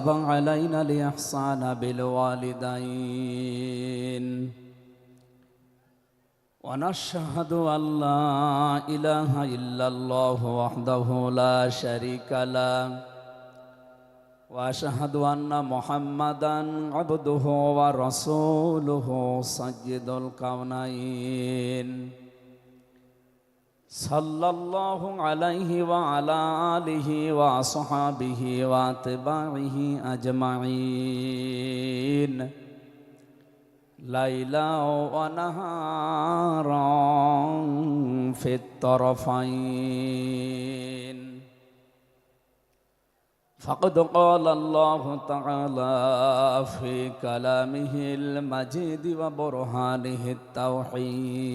علينا الإحسان بالوالدين ونشهد أن لا إله إلا الله وحده لا شريك له وأشهد أن محمدًا عبده ورسوله سيد الكونين صلى الله عليه وعلى آله وصحبه واتباعه أجمعين ليلا ونهارا في الطرفين فقد قال الله تعالى في كلامه المجيد وبرهانه التوحيد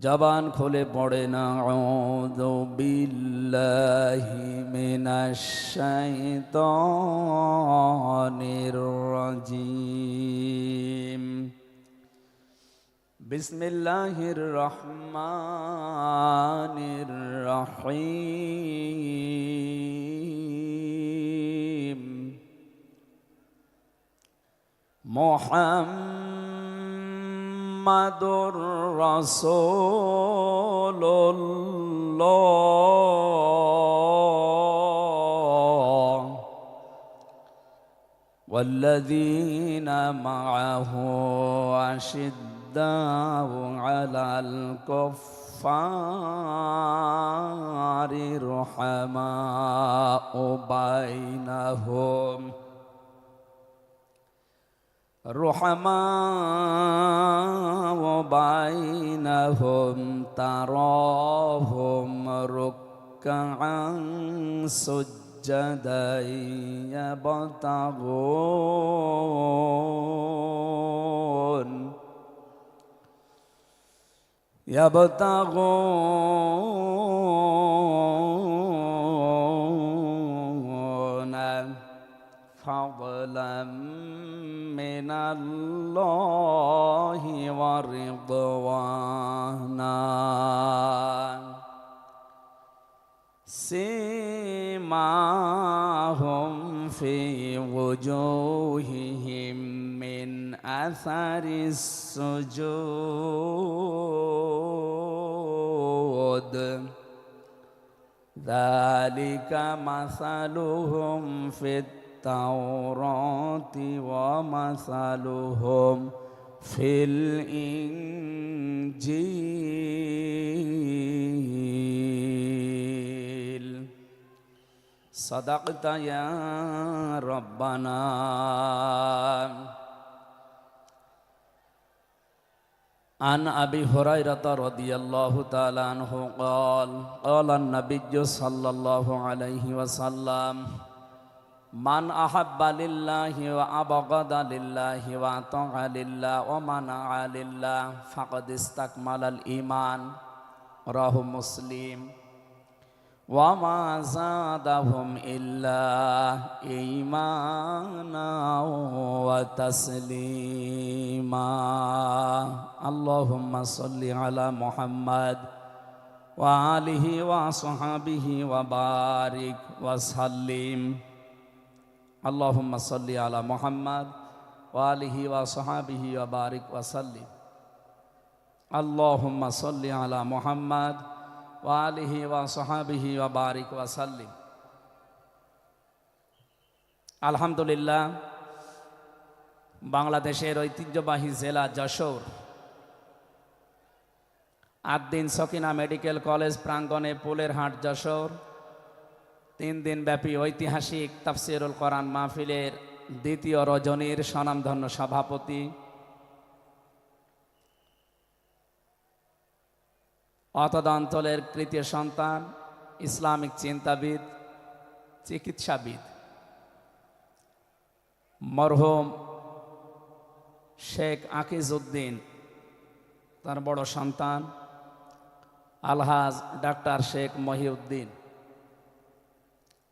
জবান খুলে পড়ে না আউযু বিল্লাহি মিনাশ শাইতানির রাজিম বিসমিল্লাহির রহমানির রহিম মুহাম্মাদুর রাসূলুল্লাহ والذين معه أشداء على الكفار رحماء بينهم تراهم ركعا سجدا يبتغون فضلا من الله ورضوانا سيماهم في وجوههم من أثر السجود ذلك مثلهم في التوراة ومثلهم في الإنجيل صدقت يا ربنا عن أبي هريرة رضي الله تعالى عنه قال قال النبي صلى الله عليه وسلم من أحب لله وأبغض لله وأطاع لله ومنع لله فقد استكمل الإيمان رواه مسلم وما زادهم إلا إيمانا وتسليما اللهم صل على محمد وآله وصحبه وبارك وسلم اللهم صل على محمد وآله وصحبه وبارك وسلم اللهم صل على محمد وآله وصحبه وبارك وسلم আলহামদুলিল্লাহ বাংলাদেশের ঐতিহ্যবাহী জেলা যশোর আদ্দিন সকিনা মেডিকেল কলেজ প্রাঙ্গণে ফুলের হাট যশোর 3 দিন ব্যাপী ঐতিহাসিক তাফসিরুল কোরআন মাহফিলের দ্বিতীয় রজনীর স্বনামধন্য সভাপতি অতদাঞ্চলের তৃতীয় সন্তান ইসলামিক চিন্তাবিদ চিকিৎসাবিদ মরহুম শেখ আকিজউদ্দিন তার বড় সন্তান আলহাজ ডাক্তার শেখ মহিউদ্দিন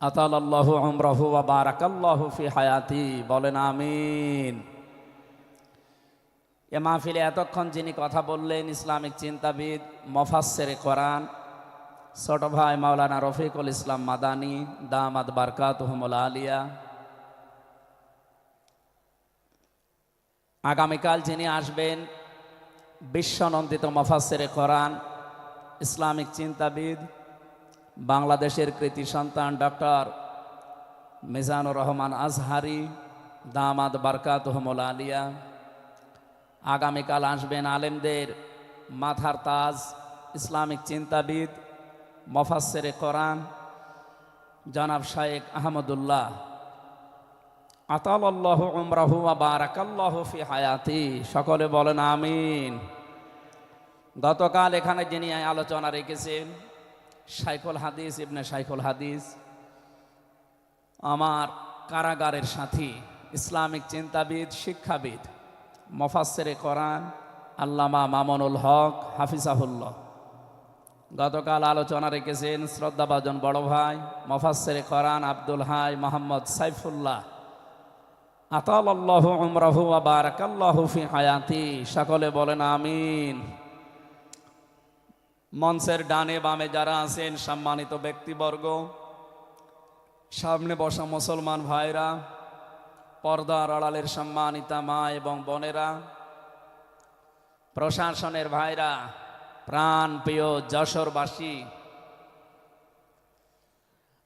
আতালাল্লাহু উমরাহু ওয়া বারাকাল্লাহু ফি হায়াতি বলেন আমিন। এ মাহফিলে এতক্ষণ যিনি কথা বললেন ইসলামিক চিন্তাবিদ মুফাসসিরে কোরআন ছোট ভাই মাওলানা রফিকুল ইসলাম মাদানী দামাত বারকাতুহুমুল আলিয়া, আগামীকাল যিনি আসবেন বিশ্বনন্দিত মুফাসসিরে কোরআন, ইসলামিক চিন্তাবিদ, বাংলাদেশের কৃতি সন্তান ডক্টর মিজানুর রহমান আজহারি দামাত বারকাতুহুমুল আলিয়া। আগামীকাল আসবেন আলেমদের মাথার তাজ, ইসলামিক চিন্তাবিদ, মুফাসসিরে কোরআন জনাব শায়েখ আহমদুল্লাহ আতালাল্লাহু উমরাহু ওয়া বারাকাল্লাহু ফি হায়াতি। সকলে বলেন আমিন। গতকাল এখানে যিনি আলোচনা রেখেছেন শাইখুল হাদিস ইবনে শাইখুল হাদিস, আমার কারাগারের সাথী, ইসলামিক চিন্তাবিদ, শিক্ষাবিদ, মুফাসসিরে কোরআন আল্লামা মামুনুল হক হাফিজাহুল্লাহ। গতকাল আলোচনা রেখেছেন শ্রদ্ধাভাজন বড় ভাই মুফাসসিরে কোরআন আব্দুল হাই মোহাম্মদ সাইফুল্লাহ আতালাল্লাহু উমরাহু ওয়া বারাকাল্লাহু ফি হায়াতি। সকলে বলেন আমিন। মঞ্চের ডানে বামে যারা আছেন সম্মানিত ব্যক্তিবর্গ, সামনে বসা মুসলমান ভাইরা, পর্দার আড়ালের সম্মানিতা মা এবং বোনেরা, প্রশাসনের ভাইরা, প্রাণ প্রিয় যশোরবাসী,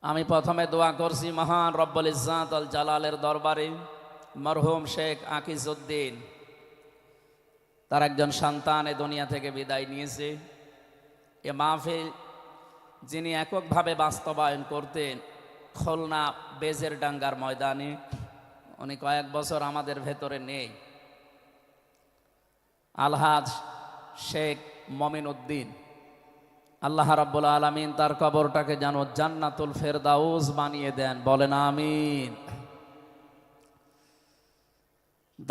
আমি প্রথমে দোয়া করছি মহান রব্বুল ইজ্জাত আল জালালের দরবারে মরহুম শেখ আকিজউদ্দিন, তার একজন সন্তান এ দুনিয়া থেকে বিদায় নিয়েছে। এ মাহফিল যিনি এককভাবে বাস্তবায়ন করতেন খুলনা বেজের ডাঙ্গার ময়দানে, উনি কয়েক বছর আমাদের ভেতরে নেই। আলহাজ শেখ মমিন উদ্দিন, আল্লাহ রাব্বুল আলামিন তার কবরটাকে যেন জান্নাতুল ফেরদাউস বানিয়ে দেন, বলেন আমিন।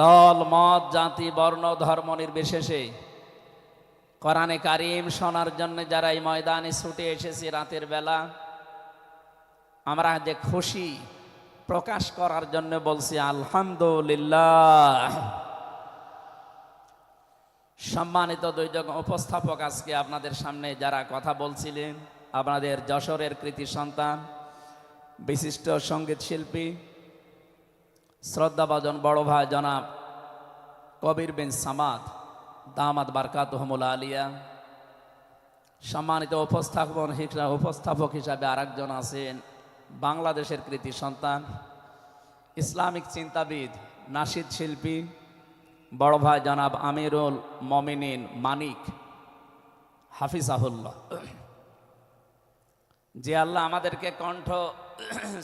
দল মত জাতি বর্ণ ধর্ম নির্বিশেষে কোরআনে কারিম শোনার জন্য যারা এই ময়দানে ছুটে এসেছি রাতের বেলা, আমরা যে খুশি প্রকাশ করার জন্য বলছি আলহামদুলিল্লাহ। সম্মানিত দুইজন উপস্থাপক, আজকে আপনাদের সামনে যারা কথা বলছিলেন আপনাদের যশোরের কৃতি সন্তান, বিশিষ্ট সঙ্গীত শিল্পী, শ্রদ্ধাভাজন বড় ভাই জনাব কবির বিন সামাদ দামাত বারকাতুহুমুল আলিয়া। সম্মানিত উপস্থাপক হিসাবে আরেকজন আছেন বাংলাদেশের কৃতি সন্তান, ইসলামিক চিন্তাবিদ, নাশিদ শিল্পী বড় ভাই জনাব আমিরুল মমিনিন মানিক হাফিজাহুল্লাহ। যে আল্লাহ আমাদেরকে কণ্ঠ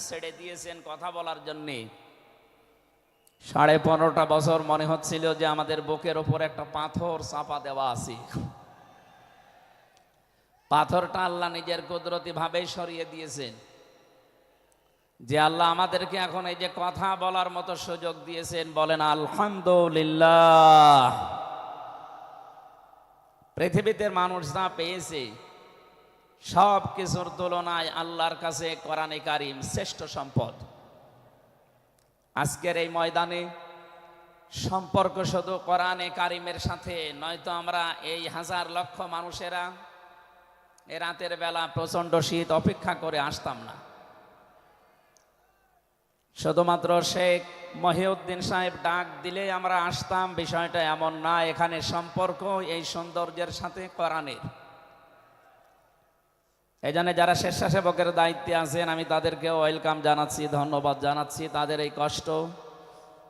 ছেড়ে দিয়েছেন কথা বলার জন্যে, 15.5 বছর মনে হচ্ছিল যে আমাদের বুকের ওপর একটা পাথর চাপা দেওয়া আছে। পাথরটা আল্লাহ নিজের কুদরতি ভাবেই সরিয়ে দিয়েছেন। যে আল্লাহ আমাদেরকে এখন এই যে কথা বলার মতো সুযোগ দিয়েছেন, বলেন আলহামদুলিল্লাহ। পৃথিবীতে মানুষ যা পেয়েছে সব কিছুর তুলনায় আল্লাহর কাছে কোরআনে কারিম শ্রেষ্ঠ সম্পদ। আজকের এই ময়দানে সম্পর্ক শুধু কোরআনে কারিমের সাথে, নয়তো আমরা এই হাজার লক্ষ মানুষেরা এ রাতের বেলা প্রচন্ড শীত অপেক্ষা করে আসতাম না। শুধুমাত্র শেখ মহিউদ্দিন সাহেব ডাক দিলে আমরা আসতাম, বিষয়টা এমন না। এখানে সম্পর্ক এই সৌন্দর্যের সাথে কোরআনের। এই জন্য যারা স্বেচ্ছাসেবকের দায়িত্বে আছেন আমি তাদেরকে ওয়েলকাম জানাচ্ছি, ধন্যবাদ জানাচ্ছি। তাদের এই কষ্ট,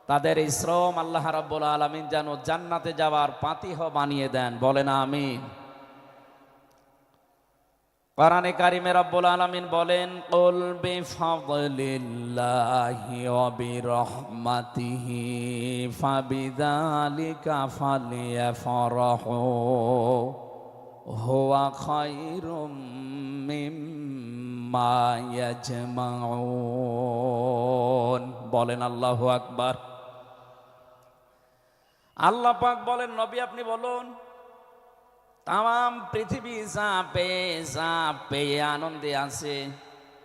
তাদের এই শ্রম আল্লাহ রাব্বুল আলামিন যেন জান্নাতে যাওয়ার পাতিহ বানিয়ে দেন, বলেন আমিন। কোরআনে কারিমে রব্বুল আলামিন বলেন, কুল বিফাদলিল্লাহি ওয়া বিরহমাতিহি ফাবিযালিকা ফালিয়াফরাহু হুয়া খায়রুম মিম্মা ইয়াজমাউন। বলেন আল্লাহু আকবার। আল্লাহ পাক বলেন, নবী আপনি বলুন, তাম পৃথিবী যা পেয়ে আনন্দে আছে,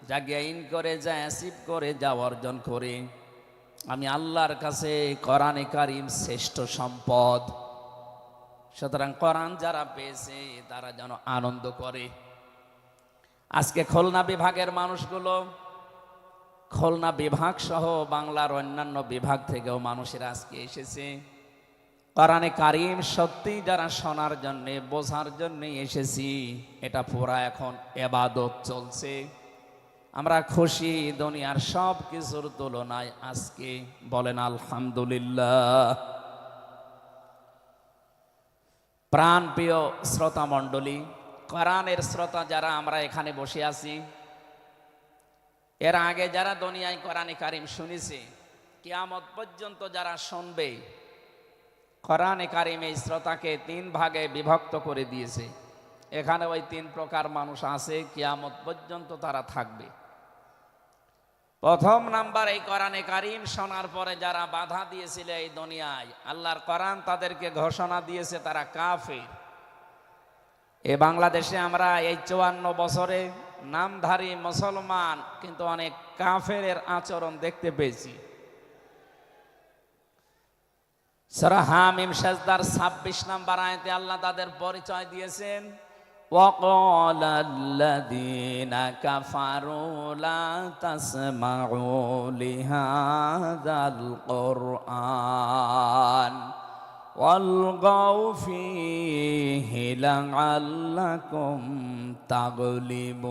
যা গেইন করে, যা অ্যাচিভ করে, যা অর্জন করে, আমি আল্লাহর কাছে কোরআনে কারিম শ্রেষ্ঠ সম্পদ। সুতরাং কোরআন যারা পেয়েছে তারা যেন আনন্দ করে। আজকে খুলনা বিভাগের মানুষগুলো, খুলনা বিভাগ সহ বাংলার অন্যান্য বিভাগ থেকেও মানুষেরা আজকে এসেছে কোরআনে কারিম সত্যি যারা শোনার জন্য বোঝার জন্য এসেছি। এটা পুরা এখন ইবাদত চলছে। আমরা খুশি দুনিয়ার সব কিছুর তুলনায় আজকে, বলেন আলহামদুলিল্লাহ। প্রাণ প্রিয় শ্রোতা মণ্ডলী, কোরআনের শ্রোতা যারা আমরা এখানে বসে আছি, এর আগে যারা দুনিয়ায় কোরআনে কারিম শুনেছে, কিয়ামত পর্যন্ত যারা শুনবে, কোরআনে কারিম এই শ্রোতাকে তিন ভাগে বিভক্ত করে দিয়েছে। এখানে ওই তিন প্রকার মানুষ আছে, কিয়ামত পর্যন্ত তারা থাকবে। প্রথম নাম্বার, এই কোরআনে কারিম শোনার পরে যারা বাধা দিয়েছিল এই দুনিয়ায়, আল্লাহর কোরআন তাদেরকে ঘোষণা দিয়েছে তারা কাফের। এ বাংলাদেশে আমরা এই 54 বছরে নামধারী মুসলমান, কিন্তু অনেক কাফেরের আচরণ দেখতে পেয়েছি। সূরা হামিম সাজদার 26 নম্বর আয়াতে আল্লাহ তাদের পরিচয় দিয়েছেন, وَقَالَ الَّذِينَ كَفَرُوا لَا تَسْمَعُوا لِهَذَا الْقُرْآنِ وَالْغَوْا فِيهِ لَعَلَّكُمْ تَغْلِبُونَ।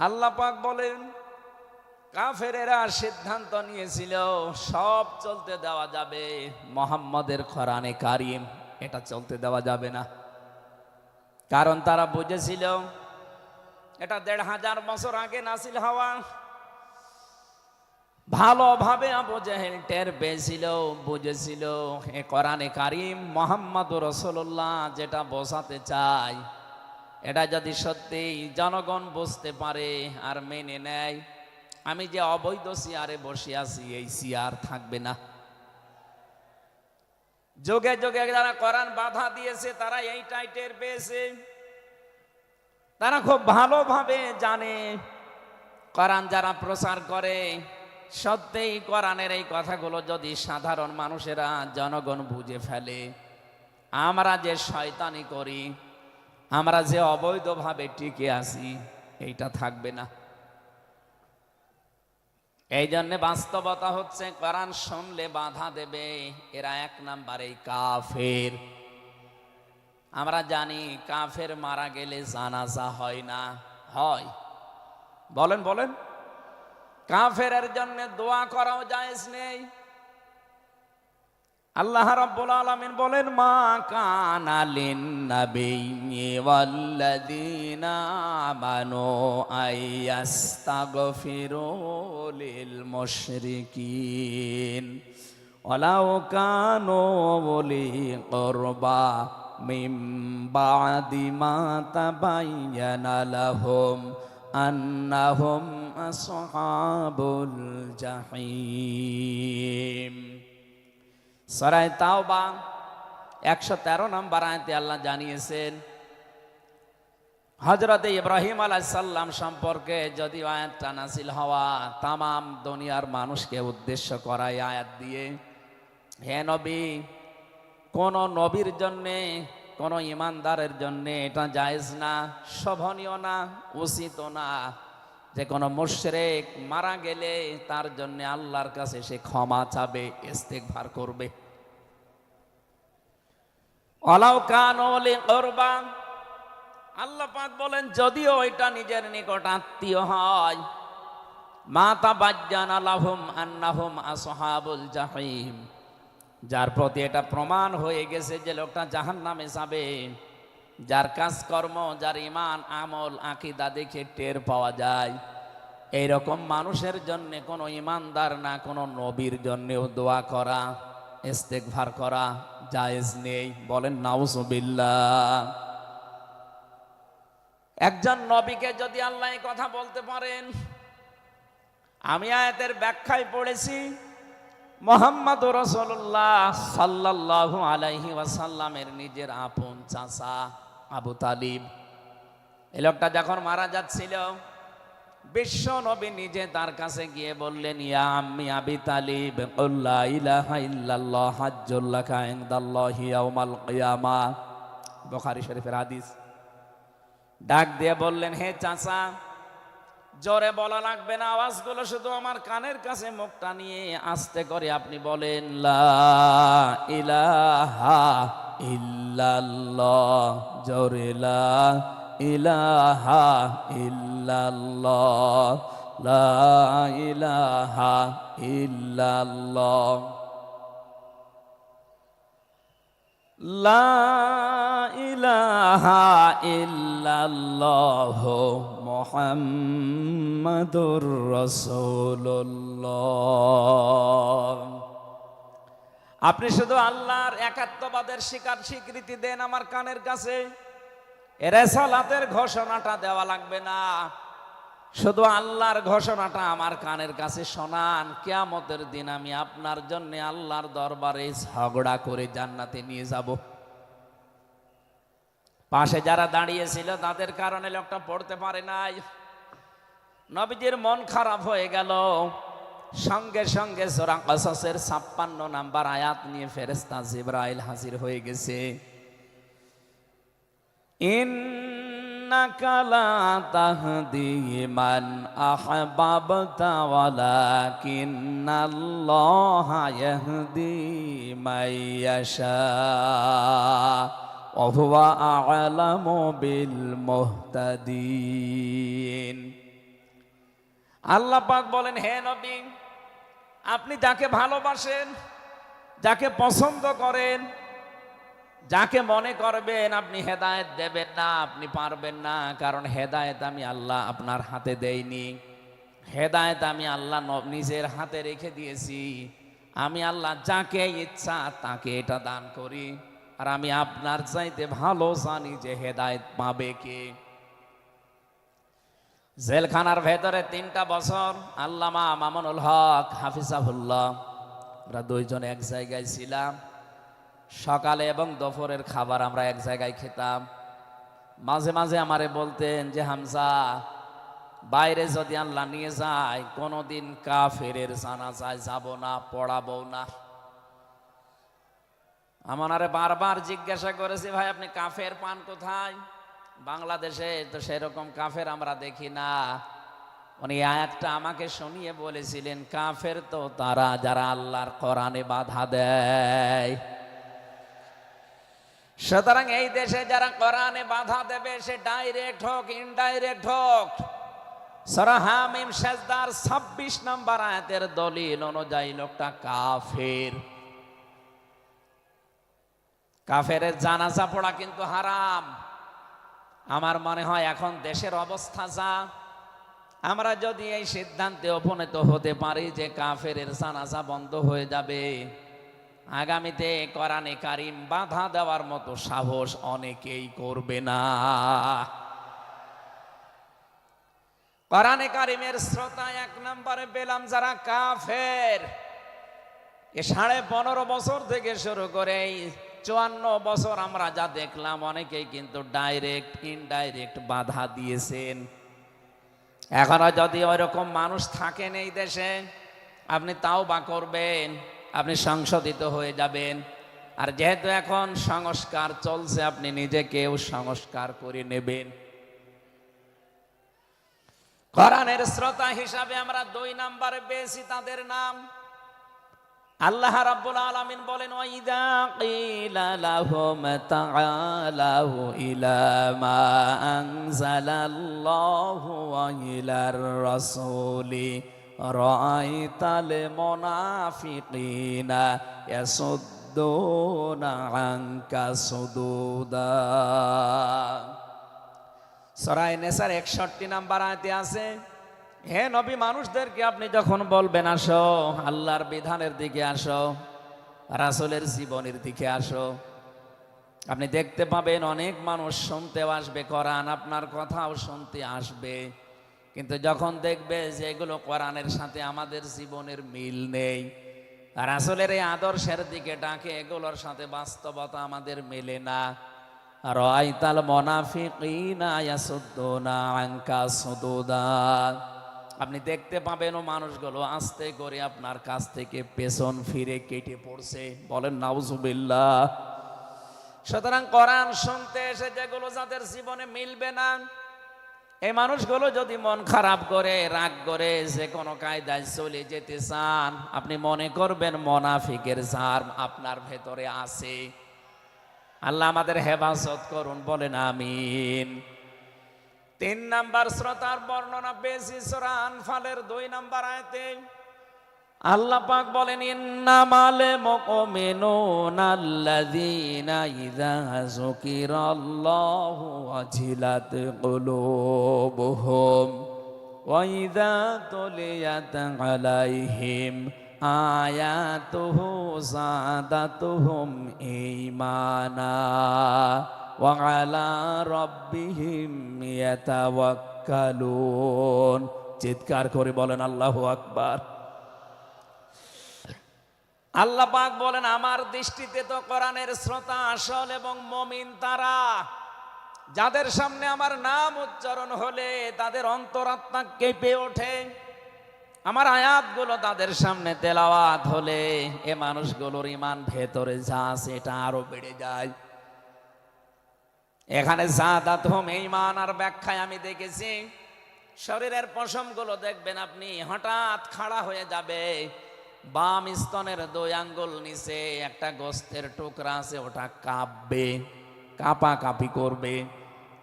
আল্লাহ পাক বলেন, কাফেরেরা সিদ্ধান্ত নিয়েছিল সব চলতে দেওয়া যাবে, মুহাম্মদের কোরআনে কারিম এটা চলতে দেওয়া যাবে না। কারণ তারা বুঝেছিল এটা 1500 বছর আগে নাসিল হওয়া। ভালোভাবে আবু জেহেল টের পেয়েছিল, বুঝেছিল এ কোরআনে কারিম মুহাম্মদুর রাসূলুল্লাহ যেটা বোঝাতে চায়, এটা যদি সত্যি জনগণ বুঝতে পারে আর মেনে নেয়, আমি যে অবৈধ চেয়ারে বসে আছি এই চেয়ার থাকবে না। যুগে যুগে যারা কোরআন বাধা দিয়েছে তারা এইটাই টের পেয়েছে। তারা খুব ভালোভাবে জানে কোরআন যারা প্রচার করে, সত্যিই কোরআনের এই কথাগুলো যদি সাধারণ মানুষেরা জনগণ বুঝে ফেলে, আমরা যে শয়তানি করি, আমরা যে অবৈধভাবে টিকে আছি, এইটা থাকবে না। এই জন্য বাস্তবতা হচ্ছে কোরআন শুনলে বাধা দেবে এরা এক নাম্বারে কাফের। আমরা জানি কাফের মারা গেলে জানাজা হয় না, হয়? বলেন বলেন। কাফেরের জন্য দোয়া করাও জায়েজ নেই। আল্লাহ রাব্বুল আলামিন বলেন, মা কানা লিন-নাবিয়্যি ওয়াল্লাযীনা আমানু আইয়াস্তাগফিরু লিল মুশরিকিন ওয়ালাউ কানু উলি কুরবা মিন বা'দি মা তাবায়্যানা লাহুম আন্নাহুম আসহাবুল জাহিম। সূরা তাওবা 113 নম্বর আয়াতে আল্লাহ জানিয়েছেন, হযরত ইব্রাহিম আলাইহিস সালাম সম্পর্কে যদিও আয়াতটা নাযিল হওয়া তাম দুনিয়ার মানুষকে উদ্দেশ্য করা আয়াত দিয়ে, হে নবী, কোন নবীর জন্যে, কোন ইমানদারের জন্যে এটা জায়েজ না, শোভনীয় না, উচিত না যে কোনো মুশরিক মারা গেলে তার জন্য আল্লাহর কাছে সে ক্ষমা চাবে, ইস্তিগফার করবে। ওয়ালাউ কানু লি কুরবা, আল্লাহ পাক বলেন যদিও এটা নিজের নিকট আত্মীয় হয়, মা তাবায়্যানা লাহুম আন্নাহুম আসহাবুল জাহিম, যার প্রতি এটা প্রমাণ হয়ে গেছে যে লোকটা জাহান্নামে যাবে, যার কাজকর্ম, যার ঈমান আমল আকীদা দেখে টের পাওয়া যায়, এইরকম মানুষের জন্য কোনো ঈমানদার না কোনো নবীর জন্যও দোয়া করা, ইস্তিগফার করা জায়েজ নেই। বলেন নাউযুবিল্লাহ। একজন নবীকে যদি আল্লাহ এই কথা বলতে পারেন, আমি আয়াতের ব্যাখ্যায় পড়েছি, মুহাম্মদুর রাসূলুল্লাহ সাল্লাল্লাহু আলাইহি ওয়াসাল্লামের নিজের আপন চাচা আবু তালিব, এই লোকটা যখন মারা যাচ্ছিল, বিশ্ব নবী নিজে তার কাছে গিয়ে বললেন, ইয়া আম্মি আবি তালিব, কুল লা ইলাহা ইল্লাল্লাহ হাজ্জুল লাকা ইনদাল্লাহি ইয়াউমাল কিয়ামাহ। বুখারী শরীফের হাদিস। ডাক দিয়ে বললেন, হে চাচা, জোরে বলা লাগবে না, আওয়াজগুলো শুধু আমার কানের কাছে মুখটা নিয়ে আস্তে করে আপনি বলেন, লা ইলাহা ইল্লাল্লাহ। জোরে লা ইলাহা ইল্লাল্লাহ, লা ইলাহা ইল্লাল্লাহ, লা ইলাহা ইল্লাল্লাহ মুহাম্মাদুর রাসূলুল্লাহ। আপনি শুধু আল্লাহর একাত্মবাদের স্বীকৃতি দেন আমার কানের কাছে, রিসালাতের ঘোষণাটা দেওয়া লাগবে না, শুধু আল্লাহর ঘোষণাটা আমার কানের কাছে শোনান। কিয়ামতের দিন আমি আপনার জন্য আল্লাহর দরবারে ঝগড়া করে জান্নাতে নিয়ে যাব। পাশে যারা দাঁড়িয়েছিল তাদের কারণে লোকটা পড়তে পারে নাই। নবীজির মন খারাপ হয়ে গেল। সঙ্গে সঙ্গে সূরা কসসের ৫৬ নাম্বার আয়াত নিয়ে ফেরেশতা জিবরাইল হাজির হয়ে গেছে। ইন্নাকা লা তাহদি মান আহবাবতা ওয়ালাকিন্নাল্লাহা ইয়াহদি মাইয়াশা ওয়া হুয়া আ'লামু বিল মুহতাদিন। আল্লাহ পাক বলেন, হে নবী, আপনি যাকে ভালোবাসেন, যাকে পছন্দ করেন, যাকে মনে করবেন আপনি হেদায়েত দেবেন না, আপনি পারবেন না, কারণ হেদায়েত আমি আল্লাহ আপনার হাতে দেইনি। হেদায়েত আমি আল্লাহ নিজের হাতে রেখে দিয়েছি। আমি আল্লাহ যাকে ইচ্ছা তাকে এটা দান করি, আর আমি আপনার চাইতে ভালো জানি যে হেদায়েত পাবে কে। জেলখানার ভেতরে ৩টা বছর আল্লামা মামুনুল হক হাফিজাহুল্লাহ, আমরা দুইজন এক জায়গায় ছিলাম। সকালে এবং দুপুরের খাবার আমরা এক জায়গায় খেতাম। মাঝে মাঝে আমারে বলতেন যে, হামজা, বাইরে যদি আল্লাহ নিয়ে যায় কোনোদিন কাফেরের জানাজায় যাব না, পড়াবো না। আমারে বারবার জিজ্ঞাসা করেছি, ভাই আপনি কাফের পান কোথায়? বাংলাদেশে তো সেরকম কাফের আমরা দেখি না। উনি আয়াতটা আমাকে শুনিয়ে বলেছিলেন, কাফের তো তারা যারা আল্লাহর কোরআনে বাধা দেয়। সুতরাং এই দেশে যারা কোরআনে বাধা দেবে, সে ডাইরেক্ট হোক ইনডাইরেক্ট হোক, সূরা হামিম সেজদার ২৬ নম্বর আয়াতের দলিল অনুযায়ী লোকটা কাফের। কাফেরের জানাজা পড়া কিন্তু হারাম। আমার মনে হয় এখন দেশের অবস্থা যা, আমরা যদি এই সিদ্ধান্তে উপনীত হতে পারি যে কাফেরের জানাজা বন্ধ হয়ে যাবে, আগামীতে কোরআনে কারিম বাধা দেওয়ার মতো সাহস অনেকেই করবে না। কোরআনে কারিমের শ্রোতা ১ নম্বরে পেলাম যারা কাফের। এ ১৫.৫ বছর থেকে শুরু করে ৫৪ বছর আমরা যা দেখলাম, অনেকেই কিন্তু ডাইরেক্ট ইনডাইরেক্ট বাধা দিয়েছেন। এখনো যদি ওইরকম মানুষ থাকেন এই দেশে, আপনি তাওবা করবেন, আপনি সংশোধিত হয়ে যাবেন। আর যেহেতু এখন সংস্কার চলছে, আপনি নিজেকেও সংস্কার করে নেবেন। কোরআনের শ্রোতা হিসাবে আমরা ২ নম্বরে পেয়েছি তাদের নাম। আল্লাহ রাব্বুল আলামিন বলেন, ওয়াইদা কিলা লাহুম তাআলাউ ইলা মা আনজালাল্লাহু ওয়া ইলার রাসূলি রাআইতাল মুনাফিকিনা ইয়াসুদ্দুনা আনকা সুদুদা। সূরা নিসার ৬১ নম্বর আয়াতে আছে, হে নবী, মানুষদেরকে আপনি যখন বলবেন আসো আল্লাহর বিধানের দিকে আসো, রাসূলের জীবনের দিকে আসো, আপনি দেখতে পাবেন অনেক মানুষ শুনতেও আসবে কোরআন, আপনার কথাও শুনতে আসবে। কিন্তু যখন দেখবে যে এগুলো কোরআনের সাথে আমাদের জীবনের মিল নেই, রাসূলের এই আদর্শের দিকে ডাকে, এগুলোর সাথে বাস্তবতা আমাদের মেলে না, রাআইতাল মুনাফিকিনা ইয়াসুদ্দুনা আনকা সুদুদা, আপনি দেখতে পাবেন ও মানুষগুলো আস্তে করে আপনার কাছ থেকে পেছন ফিরে কেটে পড়ছে। বলেন নাউজুবিল্লাহ। সুতরাং কোরআন শুনতে এসে যেগুলো যাদের জীবনে মিলবে না, এই মানুষগুলো যদি মন খারাপ করে, রাগ করে, যে কোনো কায়দায় চলে যেতে চান, আপনি মনে করবেন মুনাফিকের জার আপনার ভেতরে আছে। আল্লাহ আমাদের হেফাজত করুন, বলেন আমিন। 3 নাম্বার শ্রোতার বর্ণনা পেয়েছি সূরা আনফালের 2 নাম্বার আয়াতে। আল্লাহ পাক বলেন, ইন্নামাল মুমিনুনা আল্লাযীনা ইযা যুকিরাল্লাহু ওয়াজিলাত কুলুবুহুম ওয়া ইযা তুলিয়াত আলাইহিম আয়াতুহু যাদাতুহুম ঈমানা ওয়া আলা রাব্বিহিম ইয়াতাওয়াক্কালুন। চিৎকার করে বলেন আল্লাহু আকবার। আল্লাহ পাক বলেন, আমার দৃষ্টিতে তো কোরআনের শ্রোতা আসল এবং মুমিন তারা, যাদের সামনে আমার নাম উচ্চারণ হলে তাদের অন্তরাত্মা কেঁপে ওঠে, আমার আয়াতগুলো তাদের সামনে তেলাওয়াত হলে এ মানুষগুলোর ঈমান ভেতরে যা আছে এটা আরো বেড়ে যায়। এখানে যাদাতুহুম ঈমান আর ব্যাখ্যায় আমি দেখেছি, শরীরের পশমগুলো দেখবেন আপনি হঠাৎ খাড়া হয়ে যাবে, বাম স্তনের 2 আঙ্গুল নিচে একটা গোস্তের টুকরা আছে, ওটা কাঁপবে, কাঁপাকাঁপি করবে,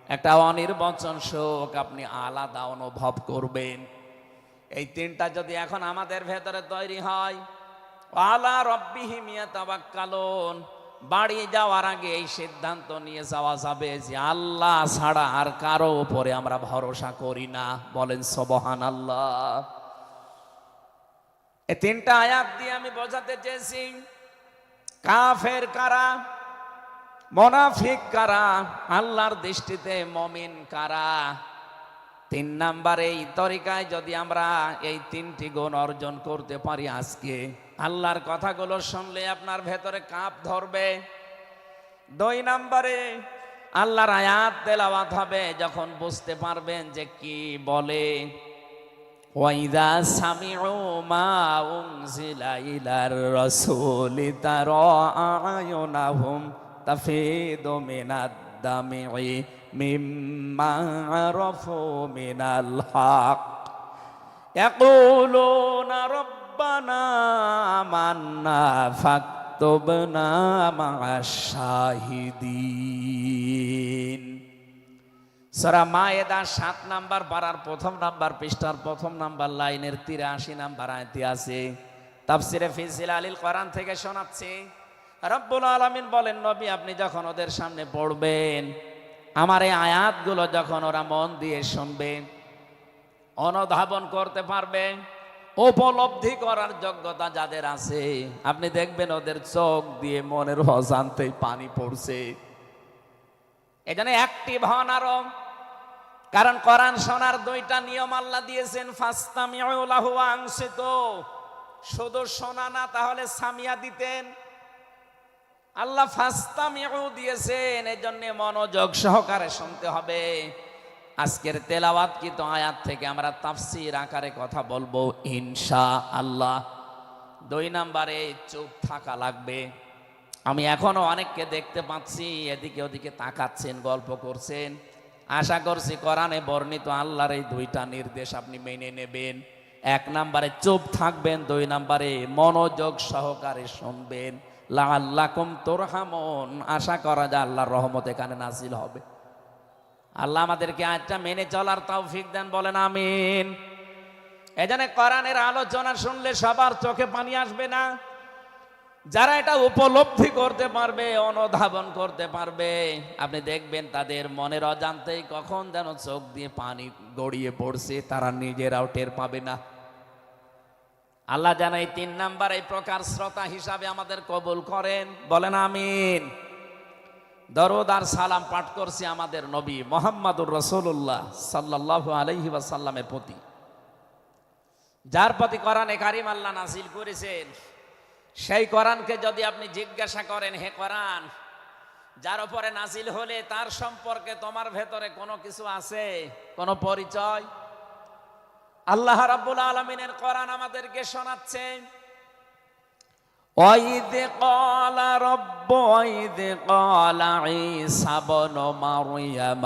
একটা অনির্বচন শোক আপনি আলাদা অনুভব করবেন। এই 3টা যদি এখন আমাদের ভেতরে তৈরি হয়, আলা রাব্বিহিম ইয়াতাওয়াক্কালুন, বাড়ি যাওয়ার আগে এই সিদ্ধান্ত নিয়ে যাওয়া যাবে যে আল্লাহ ছাড়া আর কারো উপরে আমরা ভরসা করি না, বলেন সুবহানাল্লাহ। এই 3টা আয়াত দিয়ে আমি বোঝাতে চেয়েছি কাফের কারা, মুনাফিক কারা, আল্লাহর দৃষ্টিতে মুমিন কারা। 3 নাম্বার এই তরিকায় যদি আমরা এই 3টি গুণ অর্জন করতে পারি, আজকে আল্লাহর কথাগুলো শুনলে আপনার ভেতরে কাঁপ ধরবে। 2 নাম্বারে আল্লাহর আয়াত তেলাওয়াত হবে, যখন বুঝতে পারবেন যে কি বলে, ওয়াইদা সামিউ মা উনজিলা ইলার রাসূলি তারা আয়ুনাহুম তাফিদু মিনাদ দামি মিম্মা আরাফু মিনাল হক ইয়াকুলুনা রব্বানা আমান্না ফাকতুবনা মা'আশ শাহিদিন। সূরা মায়েদা 7 নাম্বার পারার 1 নাম্বার পৃষ্ঠার 1 নাম্বার লাইনের 83 নাম্বার আয়াতে আছে। তাফসিরে ফি জিলালিল কোরআন থেকে শোনাচ্ছি, রব্বুল আলামিন বলেন, নবী আপনি যখন ওদের সামনে পড়বেন, আমার এই আয়াতগুলো যখন ওরা মন দিয়ে শুনবে, অনুধাবন করতে পারবে, উপলব্ধি করার যোগ্যতা যাদের আছে, আপনি দেখবেন ওদের চোখ দিয়ে মনের অজান্তেই পানি পড়ছে। এজন্য অ্যাক্টিভ হন আরো, কারণ কোরআন শোনার 2টা নিয়ম আল্লাহ দিয়েছেন, ফাসতামিউ লাহু ওয়া আনসিতু। শুধু শোনা না, তাহলে সামিয়া দিতেন। আল্লাহ ফাসতামিউ দিয়েছেন, এজন্য মনোযোগ সহকারে শুনতে হবে। আজকের তেলাওয়াতকৃত আয়াত থেকে আমরা তাফসীর আকারে কথা বলবো ইনশাআল্লাহ। 2 নাম্বারে চুপ থাকা লাগবে। আমি এখনো অনেককে দেখতে পাচ্ছি এদিকে ওদিকে তাকাচ্ছেন, গল্প করছেন। আশা করছি কোরআনে বর্ণিত আল্লাহর এই 2টা নির্দেশ আপনি মেনে নেবেন। 1 নাম্বারে চুপ থাকবেন, 2 নাম্বারে মনোযোগ সহকারে শুনবেন। লাআল্লাকুম তুরহামুন, আশা করা যায় আল্লাহর রহমত এখানে নাজিল হবে। আল্লাহ আমাদেরকে আয়াতটা মেনে চলার তৌফিক দেন, বলেন আমিন। এজন্য কোরআনের আলোচনা শুনলে সবার চোখে পানি আসবে না। যারা এটা উপলব্ধি করতে পারবে, অনুধাবন করতে পারবে, আপনি দেখবেন তাদের মনের অজান্তেই কখন যেন চোখ দিয়ে পানি গড়িয়ে পড়ছে, তারা নিজেরাও টের পাবে না। আল্লাহ যেন এই 3 নাম্বার এই প্রকার শ্রোতা হিসাবে আমাদের কবুল করেন, বলেন আমিন। দরুদ আর সালাম পাঠ করছি আমাদের নবী মুহাম্মদুর রাসূলুল্লাহ সাল্লাল্লাহু আলাইহি ওয়াসাল্লামের প্রতি, যার প্রতি কোরআনে কারীম আল্লাহ নাযিল করেছেন। সেই কোরআনকে যদি আপনি জিজ্ঞাসা করেন, হে কোরআন, যার উপরে নাযিল হলে তার সম্পর্কে তোমার ভেতরে কোনো কিছু আছে, কোনো পরিচয়? আল্লাহ রাব্বুল আলামিনের কোরআন আমাদেরকে শোনাচ্ছেন, وَإِذْ قَالَ رَبُّ وَإِذْ قَالَ عِيسَى ابْنُ مَرْيَمَ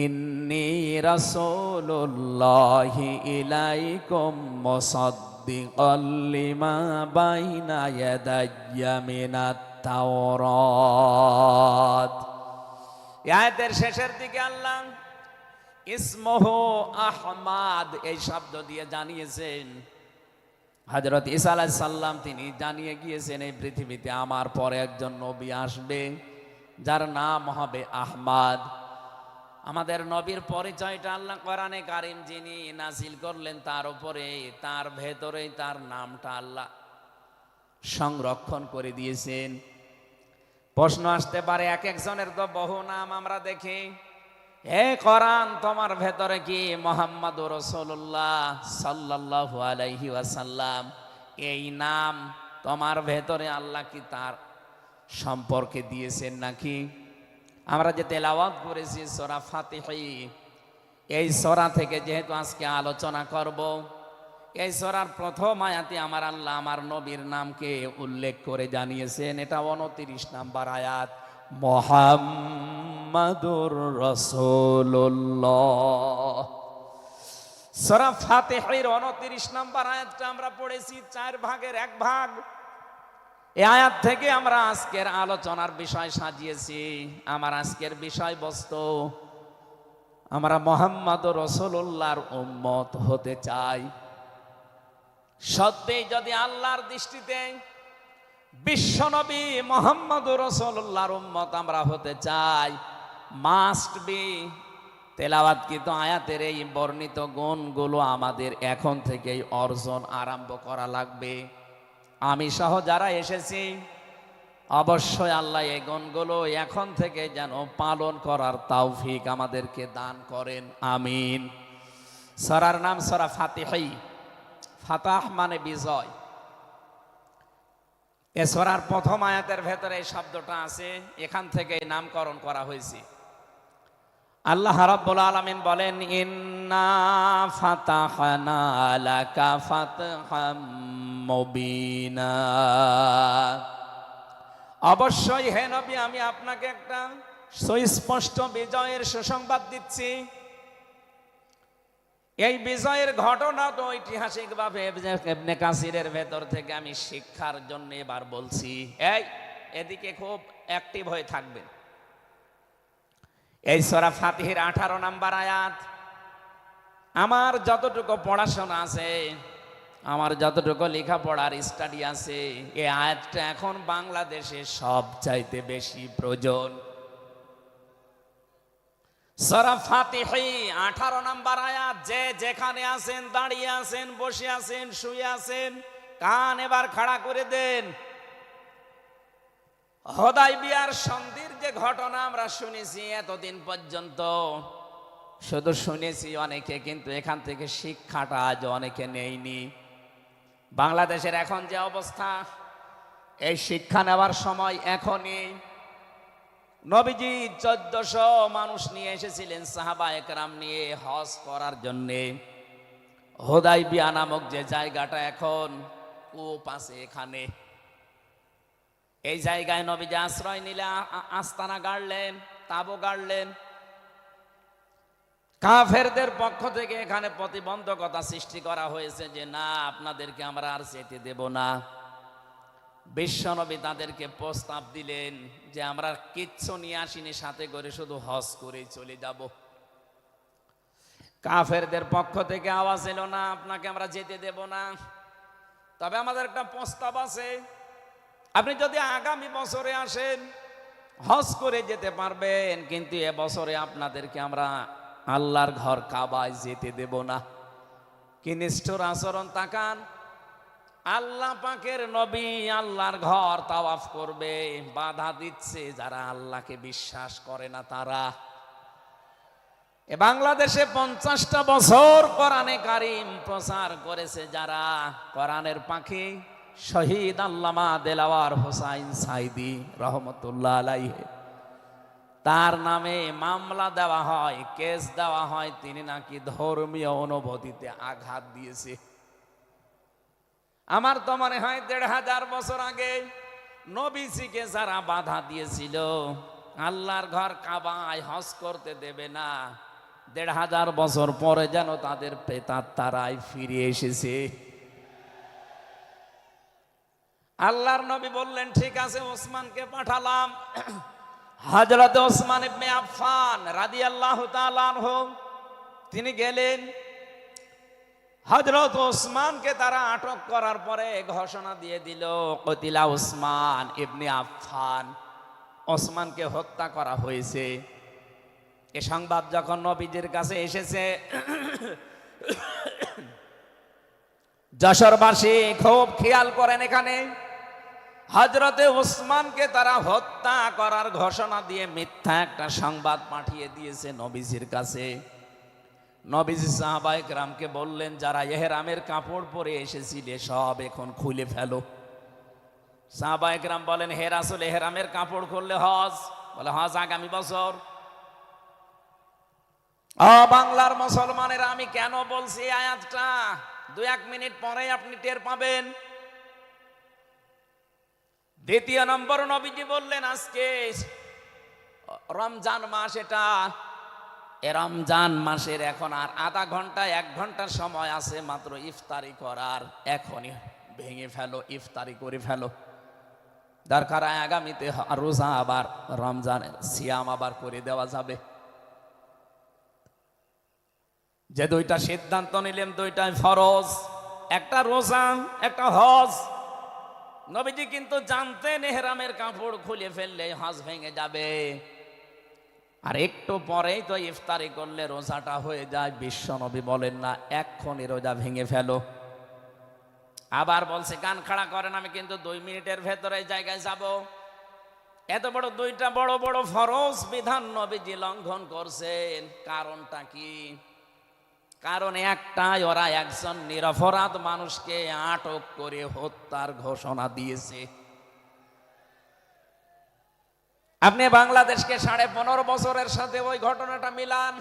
إِنِّي رَسُولُ اللَّهِ إِلَيْكُمْ مُصَدِّقًا لِمَا بَيْنَ يَدَيَّ مِنَ التَّوْرَاةِ। এই আয়াতের শেষের দিকে আল্লাহ ইসমহু আহমাদ এই শব্দ দিয়ে জানিয়েছেন হযরত ঈসা আলাইহিস সালাম তিনি জানিয়ে গিয়েছেন এই পৃথিবীতে আমার পরে একজন নবী আসবে যার নাম হবে আহমদ। আমাদের নবীর পরিচয়টা আল্লাহ কোরআনে কারীম যিনি নাযিল করলেন তার উপরে, তার ভেতরেই তার নামটা আল্লাহ সংরক্ষণ করে দিয়েছেন। প্রশ্ন আসতে পারে, এক একজনের তো বহু নাম আমরা দেখি, হে কোরআন তোমার ভেতরে কি মুহাম্মাদুর রাসূলুল্লাহ সাল্লাল্লাহু আলাইহি ওয়াসাল্লাম এই নাম তোমার ভেতরে আল্লাহ কি তার সম্পর্কে দিয়েছেন নাকি? আমরা যে তেলাওয়াত করেছি সূরা ফাতিহা, এই সূরা থেকে যেহেতু আজকে আলোচনা করব, এই সূরার প্রথম আয়াতে আমার আল্লাহ আমার নবীর নামকে উল্লেখ করে জানিয়েছেন। এটা 29 নাম্বার আয়াত, মুহাম্মাদুর রাসূলুল্লাহ। সূরা ফাতিহার 29 নাম্বার আয়াতটা আমরা পড়েছি 4 ভাগের 1 ভাগ। এই আয়াত থেকে আমরা আজকের আলোচনার বিষয় সাজিয়েছি। আমার আজকের বিষয়বস্তু, আমরা মুহাম্মাদুর রাসূলুল্লাহর উম্মত হতে চাই। সত্যি যদি আল্লাহর দৃষ্টিতে বিশ্বনবী মুহাম্মাদুর রাসূলুল্লাহর উম্মত আমরা হতে চাই, মাস্ট বি তেলাওয়াতকৃত আয়াতের এই বর্ণিত গুণগুলো আমাদের এখন থেকেই অর্জন আরম্ভ করা লাগবে। আমি সহ যারা এসেছি অবশ্যই আল্লাহ এই গুণগুলো এখন থেকে যেন পালন করার তৌফিক আমাদেরকে দান করেন, আমিন। সূরার নাম সূরা ফাতিহা, ফাতাহ মানে বিজয়। এ সূরার প্রথম আয়াতের ভেতরে এই শব্দটা আছে, এখান থেকে নামকরণ করা হয়েছে। আল্লাহ রাব্বুল আলামিন বলেন, ইন্না ফাতাহনা লাকা ফাতহাম মুবিনা। অবশ্যই হে নবী আমি আপনাকে একটা সুস্পষ্ট বিজয়ের সুসংবাদ দিচ্ছি। এই বিজয়ের ঘটনা তো ঐতিহাসিকভাবে ইবনে কাসিরের ভেতর থেকে আমি শিক্ষার জন্য এবার বলছি। এদিকে খুব অ্যাক্টিভ হয়ে থাকবেন। এই সূরা ফাতিহার 18 নাম্বার আয়াত। আমার যতটুকু পড়াশোনা আছে, আমার যতটুকু লেখাপড়ার স্টাডি আছে, এই আয়াতটা এখন বাংলাদেশে সবচাইতে বেশি প্রয়োজন। সূরা ফাতিহা 18 নাম্বার আয়াত। যে যেখানে আছেন, দাঁড়িয়ে আছেন, বসে আছেন, শুয়ে আছেন, কান এবার খাড়া করে দেন। হুদায়বিয়ার সন্ধির যে ঘটনা আমরা শুনেছি এতদিন পর্যন্ত, শুধু শুনেছি অনেকে, কিন্তু এখান থেকে শিক্ষাটা আজ অনেকে নেয়নি। বাংলাদেশের এখন যে অবস্থা, এই শিক্ষা নেওয়ার সময় এখনই। নবীজি 1400 মানুষ নিয়ে এসেছিলেন সাহাবা একরাম নিয়ে হজ করার জন্যে। হুদায়বিয়া নামক যে জায়গাটা এখন কূপ আছে, এখানে এই জায়গায় নবীজি আশ্রয় নিলে আস্তানা গাড়লেন, তাবু গাড়লেন। কাফেরদের পক্ষ থেকে এখানে প্রতিবন্ধকতা সৃষ্টি করা হয়েছে যে না, আপনাদেরকে আমরা আর যেতে দেব না। বিশ্বনবী তাদেরকে প্রস্তাব দিলেন যে আমরা কিচ্ছু নিয়ে আসিনি সাথে করে, শুধু হজ করেই চলে যাব। কাফেরদের পক্ষ থেকে আওয়াজ এলো, না আপনাকে আমরা যেতে দেব না, তবে আমাদের একটা প্রস্তাব আছে। আপনি যদি আগামী বছরে আসেন হজ করে যেতে পারবেন, কিন্তু এবছরে আপনাদেরকে আমরা আল্লাহর ঘর কাবায় যেতে দেব না। কি নিষ্ঠুর আচরণ তাকান। আল্লাহ পাকের নবী আল্লাহর ঘর তাওয়াফ করবে, বাধা দিচ্ছে যারা আল্লাহকে বিশ্বাস করে না তারা। বাংলাদেশে 50টা বছর কোরআনে কারীম প্রচার করেছে যারা, কোরআনের পাখি শহীদ আল্লামা দেলাওয়ার হোসাইন সাইদি রহমতুল্লাহ আলাইহি, তার নামে মামলা দেওয়া হয়, কেস দেওয়া হয়, তিনি নাকি ধর্মীয় অনুভূতিতে আঘাত দিয়েছে। আমার তো মনে হয় ১,৫০০ বছর আগে নবীজিকে যারা বাধা দিয়েছিল আল্লাহর ঘর কাবায় হজ করতে দেবে না, ১,৫০০ বছর পরে যেন তাদের প্রেতাত্মারাই ফিরে এসেছে। আল্লাহর নবী বললেন ঠিক আছে, ওসমানকে পাঠালাম। হযরত ওসমান ইবনে আফফান রাদিয়াল্লাহু তাআলা আনহু তিনি গেলেন। হযরত ওসমানকে তারা আটক করার পরে ঘোষণা দিয়ে দিল, কতিলা ওসমান ইবনে আফফান, ওসমানকে হত্যা করা হয়েছে। এ সংবাদ যখন নবীজির কাছে এসেছে, যশোরবাসী খুব খেয়াল করেন, এখানে হযরতে ওসমানকে তারা হত্যা করার ঘোষণা দিয়ে মিথ্যা একটা সংবাদ পাঠিয়ে দিয়েছে নবীজির কাছে। নবীজি সাহাবায়ে কেরামকে বললেন, যারা ইহরামের কাপড় পরে এসেছিলে সব এখন খুলে ফেলো। সাহাবায়ে কেরাম বলেন, হে রাসূল, ইহরামের কাপড় খুললে হজ? বলে হজ আগামী বছর। বাংলার মুসলমানেরা, আমি কেন বলছি এই আয়াতটা 2-1 মিনিট পরে আপনি টের পাবেন। দ্বিতীয় নম্বর, নবীজি বললেন আজকে রমজান মাস, এটা রমজান মাসের এখন আর আধা ঘন্টা 1 ঘন্টা সময় আছে মাত্র ইফতারি করার, এখনই ভেঙে ফেলো, ইফতারি করে ফেলো। দরকার আগামীতে রোজা আবার রমজানের সিয়াম আবার করে দেওয়া যাবে। যে দুইটা সিদ্ধান্ত নিলেন দুইটাই ফরজ, একটা রোজা একটা হজ। নবীজি কিন্তু জানতেন ইহরামের কাপড় খুলে ফেললে হজ ভেঙে যাবে, আর একটু পরেই তো ইফতারি করলে রোজাটা হয়ে যায়। বিশ্ব নবী বলেন না এক্ষুনি রোজা ভেঙে ফেলো। আবার বলছে কান খাড়া করেন, আমি কিন্তু 2 মিনিটের ভেতরে জায়গায় যাব। এত বড় দুইটা বড় বড় ফরজ বিধান নবীজি লঙ্ঘন করছেন, কারণটা কি? কারণ একটাই, ওরা একজন নিরপরাধ মানুষকে আটক করে হত্যার ঘোষণা দিয়েছে। আপনি বাংলাদেশকে 15.5 বছরের সাথে ওই ঘটনাটা মিলান।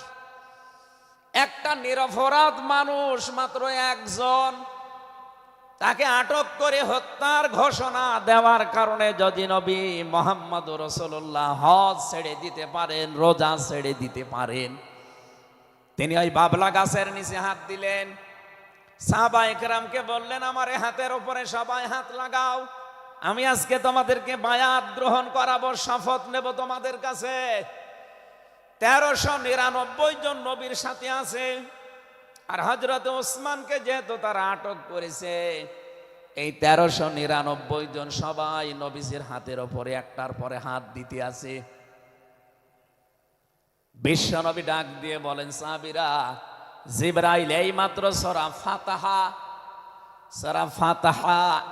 একটা নিরপরাধ মানুষ, মাত্র একজন, তাকে আটক করে হত্যার ঘোষণা দেওয়ার কারণে যদি নবী মুহাম্মদ রাসূলুল্লাহ হজ ছেড়ে দিতে পারেন, রোজা ছেড়ে দিতে পারেন, তিনি ওই বাবলা গাছের নিচে হাত দিলেন। সাহাবায়ে কেরামকে বললেন, আমার এই হাতের উপরে সবাই হাত লাগাও, আমি আজকে তোমাদেরকে বায়াত গ্রহণ করাবো, শপথ নেব তোমাদের কাছে। 1399 জন নবীর সাথে আছে, আর হযরত ওসমানকে যেহেতু তারা আটক করেছে, এই 1399 জন সবাই নবীজির হাতের উপরে একটার পরে হাত দিতে আছে। বিশ্ব নবী ডাক দিয়ে বলেন, সাহাবীরা, জিবরাইল এই মাত্র সূরা ফাতিহা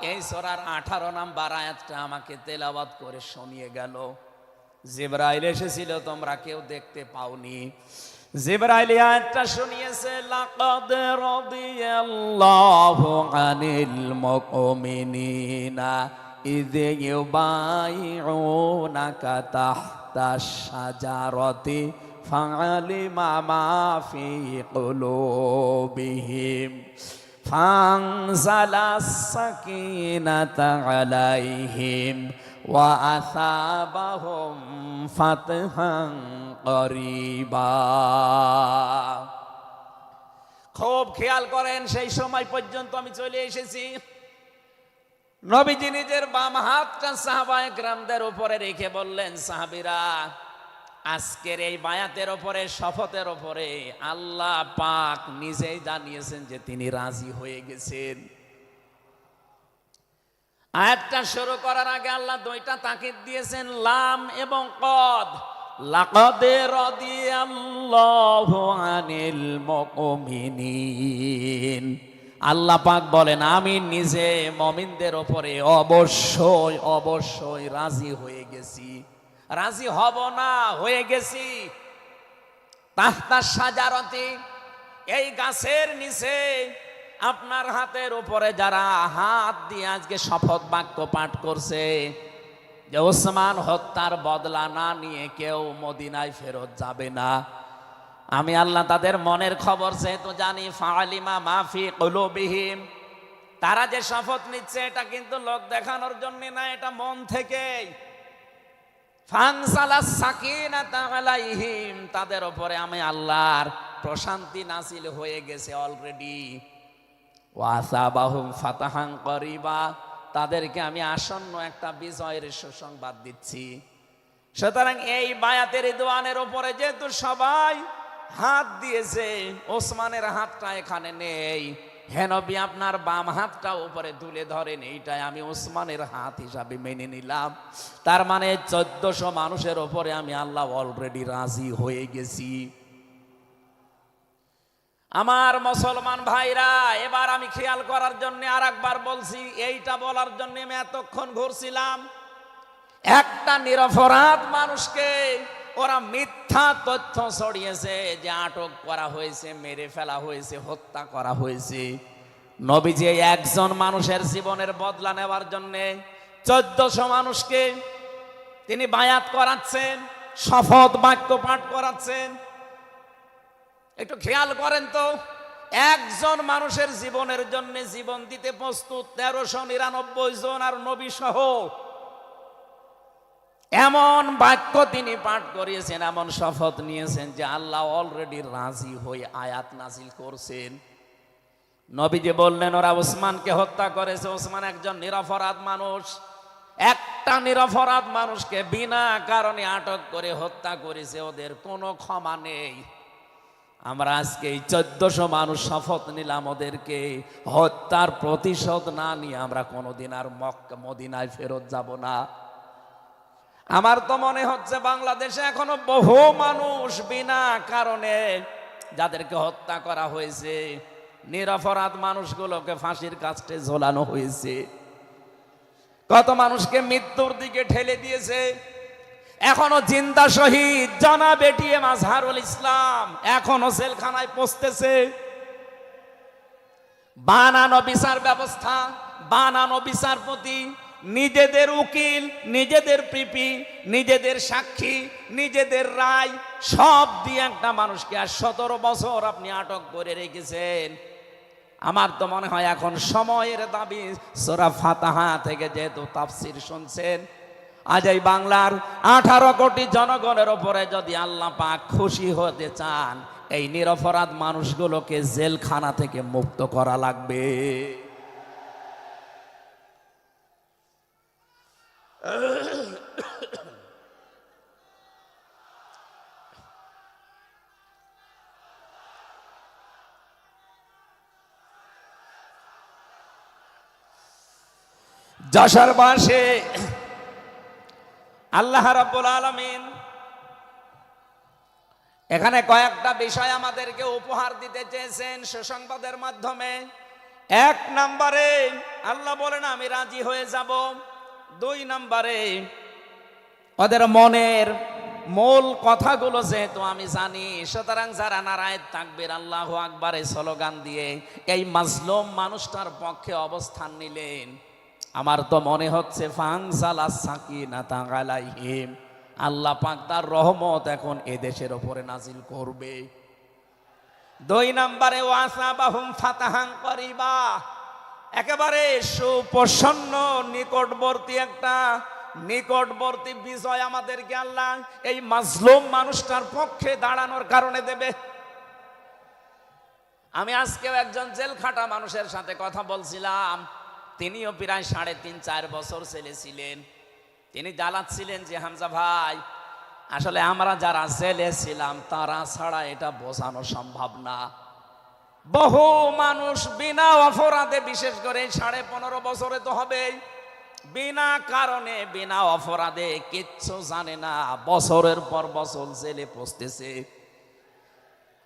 এই সূরার 18 নম্বর আয়াতটা আমাকে তেলাওয়াত করে শুনিয়ে গেল। জিবরাইল এসেছিল, তোমরা কেউ দেখতে পাওনি। জিবরাইল আয়াতটা শুনিয়েছে, লাকাদ রাদিয়াল্লাহু আনিল মুমিনিনা ইয ইউবাইউনাকা তাহতাশ শাজারাতি ফাআলিমা মা ফি কুলুবিহিম ফানজালাস সাকিনাতা আলাইহিম ওয়া আসাবাহুম ফাতহান করিবা। খুব খেয়াল করেন, সেই সময় পর্যন্ত আমি চলে এসেছি। নবীজি নিজের বাম হাতটা সাহাবায়ে কেরামদের উপরে রেখে বললেন, সাহাবীরা, আজকের এই বায়াতের উপরে, শপথের উপরে আল্লাহ পাক নিজেই জানিয়েছেন যে তিনি রাজি হয়ে গেছেন। আয়াতটা শুরু করার আগে আল্লাহ 2টা তাকিদ দিয়েছেন, লাম এবং কদ। লাকাদ রাদিয়াল্লাহু আনিল মুমিনিন, আল্লাহ পাক বলেন আমি নিজে মুমিনদের উপরে অবশ্যই অবশ্যই রাজি হয়ে গেছি। রাজি হব না, হয়ে গেছি। তাহতা শাজারাতি, এই গাছের নিচে আপনার হাতের উপরে যারা হাত দিয়ে আজকে শপথ বাক্য পাঠ করছে যে ওসমান হত্যার বদলা না নিয়ে কেউ মদিনায় ফেরত যাবে না, আমি আল্লাহ তাদের মনের খবর যেহেতু জানি, ফাআলিমা মা ফি কুলুবিহিম, তারা যে শপথ নিচ্ছে এটা কিন্তু লোক দেখানোর জন্য না, এটা মন থেকে। ফানসালাস সাকিনাতা আলাইহিম, তাদের উপরে আমি আল্লাহর প্রশান্তি নাযিল হয়ে গেছে অলরেডি। ওয়াসাবাহুম ফাতাহান করিবা, তাদেরকে আমি আসন্ন একটা বিজয়ের সুসংবাদ দিচ্ছি। সুতরাং এই বায়াতের রিদওয়ানের উপরে যেহেতু সবাই হাত দিয়েছে, ওসমানের হাতটা এখানে নেই, হে নবী আপনার বাম হাতটা উপরে তুলে ধরেন, এইটাই আমি ওসমানের হাত হিসাবে মেনে নিলাম। তার মানে 1400 মানুষের উপরে আমি আল্লাহ অলরেডি রাজি হয়ে গেছি। আমার মুসলমান ভাইরা, এবার আমি খেয়াল করার জন্য আর একবার বলছি, এইটা বলার জন্য আমি এতক্ষণ ঘুরছিলাম। একটা নিরপরাধ মানুষকে ওরা মিথ্যা তথ্য ছড়িয়েছে যে আটক করা হয়েছে, মেরে ফেলা হয়েছে, হত্যা করা হয়েছে। নবীজি একজন মানুষের জীবনের বদলা নেওয়ার জন্য 1400 মানুষকে তিনি বায়াত করাচ্ছেন, শপথ বাক্য পাঠ করাচ্ছেন। একটু খেয়াল করেন তো, একজন মানুষের জীবনের জন্য জীবন দিতে প্রস্তুত 1399 জন, আর নবী সহ। এমন বাক্য তিনি পাঠ করিয়েছেন, এমন শপথ নিয়েছেন যে আল্লাহ অলরেডি রাজি হয়ে আয়াত নাজিল করছেন। নবীজি বললেন ওরা ওসমানকে হত্যা করেছে, ওসমান একজন নিরপরাধ মানুষ। একটা নিরপরাধ মানুষকে বিনা কারণে আটক করে হত্যা করেছে, ওদের কোনো ক্ষমা নেই। আমরা আজকে এই 1400 মানুষ শপথ নিলাম, ওদেরকে হত্যার প্রতিশোধ না নিয়ে আমরা কোনোদিন আর মক্কা মদিনায় ফেরত যাব না। আমার তো মনে হচ্ছে বাংলাদেশে এখনো বহু মানুষ বিনা কারণে যাদেরকে হত্যা করা হয়েছে, নিরপরাধ মানুষগুলোকে ফাঁসির কাস্টে ঝোলানো হয়েছে, কত মানুষকে মৃত্যুর দিকে ঠেলে দিয়েছে। এখনো জিন্দা শহীদ জনাব এটিএম আজহারুল ইসলাম এখনো জেলখানায় পচতেছে। বানানো বিচার ব্যবস্থা, বানানো বিচারপতি, নিজেদের উকিল, নিজেদের পিপি, নিজেদের সাক্ষী, নিজেদের রায় সব দিয়ে একটা মানুষকে আর 17 বছর আপনি আটক করে রেখেছেন। আমার তো মনে হয় এখন সময়ের দাবি। সূরা ফাতিহা থেকে যেহেতু তাফসীর শুনছেন, আজ এই বাংলার 18 কোটি জনগণের উপরে যদি আল্লাহ পাক খুশি হতে চান, এই নিরপরাধ মানুষগুলোকে জেলখানা থেকে মুক্ত করা লাগবে। যশোরবাসী, আল্লাহ রাব্বুল আলামিন এখানে কয়েকটা বিষয় আমাদেরকে উপহার দিতে চেয়েছেন সুসংবাদের মাধ্যমে। 1 নম্বরে আল্লাহ বলেন আমি রাজি হয়ে যাব। 2 নম্বরে ওদের মনের মূল কথাগুলো যেহেতু আমি জানি, সুতরাং যারা নারায়ে তাকবীর আল্লাহু আকবার এই স্লোগান দিয়ে এই মাজলুম মানুষটার পক্ষে অবস্থান নিলেন, আমার তো মনে হচ্ছে ফানজালাস সাকিনাতা আলাইহিম, আল্লাহ পাক তার রহমত এখন এদেশের উপরে নাজিল করবে। 2 নম্বরে ওয়াসাবাহুম ফাতাহান করিবা, একেবারে সুপ্রসন্ন নিকটবর্তী বিজয় আমাদেরকে আল্লাহ এই মাজলুম মানুষটার পক্ষে দাঁড়ানোর কারণে দেবে। আমি আজকেও একজন জেলখাটা মানুষের সাথে কথা বলছিলাম, তিনিও প্রায় 3.5-4 বছর জেলে ছিলেন। তিনি জ্বালাচ্ছিলেন যে হামজা ভাই, আসলে আমরা যারা জেলে ছিলাম তারা ছাড়া এটা বোঝানো সম্ভব না। বহু মানুষ বিনা অপরাধে, বিশেষ করে 15.5 বছরে তো হবেই, বিনা কারণে বিনা অপরাধে কিচ্ছু জানে না, বছরের পর বছর জেলে পচতেছে।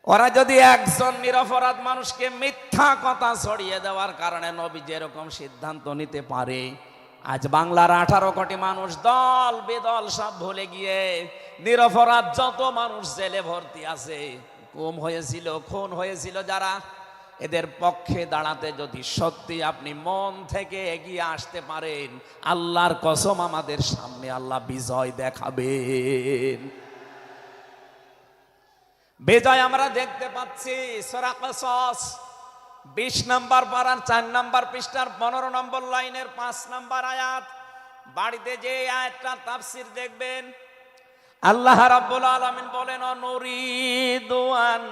ওরা যদি একজন নিরপরাধ মানুষকে মিথ্যা কথা ছড়িয়ে দেওয়ার কারণে নবী যেরকম সিদ্ধান্ত নিতে পারে, আজ বাংলার 18 কোটি মানুষ দল বেদল সব ভুলে গিয়ে নিরপরাধ যত মানুষ জেলে ভর্তি আছে, গুম হয়েছিল, খুন হয়েছিল যারা, এদের পক্ষে দাঁড়াতে যদি সত্যি আপনি মন থেকে এগিয়ে আসতে পারেন, আল্লাহর কসম আমাদের সামনে আল্লাহ বিজয় দেখাবেন। বিজয় আমরা দেখতে পাচ্ছি। সূরা কসস 20 নম্বর পারার 4 নম্বর পৃষ্ঠার 15 নম্বর লাইনের 5 নম্বর আয়াত। বাড়িতে যে আয়াতটা তাফসীর দেখবেন, আল্লাহ রাব্বুল আলামিন বলেন, নুরিদু আন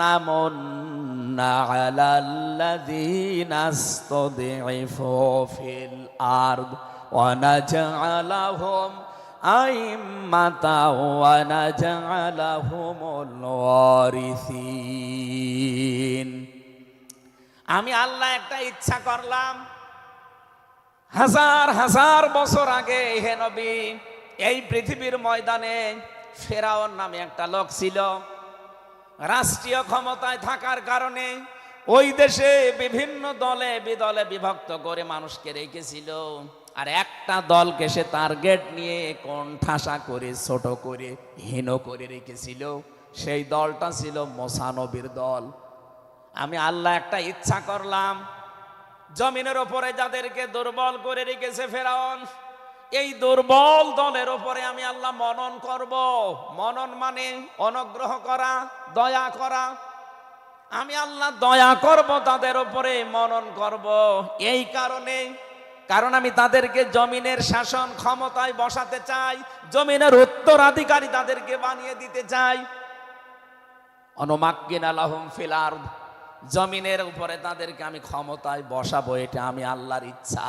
নামুন্না আলাল্লাযীনা ইসতাদঈফু ফিল আরদ ওয়া নাজআলাহুম আইম্মাতাও ওয়া নাজআলাহুমুল ওয়ারিসিন। আমি আল্লাহ একটা ইচ্ছা করলাম, হাজার হাজার বছর আগে হে নবী, এই পৃথিবীর ময়দানে ফেরাউন নামে একটা লোক ছিল। রাষ্ট্রীয় ক্ষমতায় থাকার কারণে ওই দেশে বিভিন্ন দলে বিদলে বিভক্ত করে মানুষকে রেখেছিল। আর একটা দলকে সে টার্গেট নিয়ে কোণঠাসা করে, ছোট করে, হীন করে রেখেছিল। সেই দলটা ছিল মুসা নবীর দল। আমি আল্লাহ একটা ইচ্ছা করলাম, জমিনের ওপরে যাদেরকে দুর্বল করে রেখেছে ফেরাউন, এই দুর্বল দলের ওপরে আমি আল্লাহ মনন করব। মনন মানে অনুগ্রহ করা, দয়া করা। আমি আল্লাহ দয়া করব তাদের ওপরে, মনন করব। এই কারণ আমি তাদেরকে জমিনের শাসন ক্ষমতায় বসাতে চাই, জমিনের উত্তরাধিকারী তাদেরকে বানিয়ে দিতে চাই। অনুমাক্কিনা লাহুম ফিল আরদ, জমিনের উপরে তাদেরকে আমি ক্ষমতায় বসাবো, এটা আমি আল্লাহর ইচ্ছা।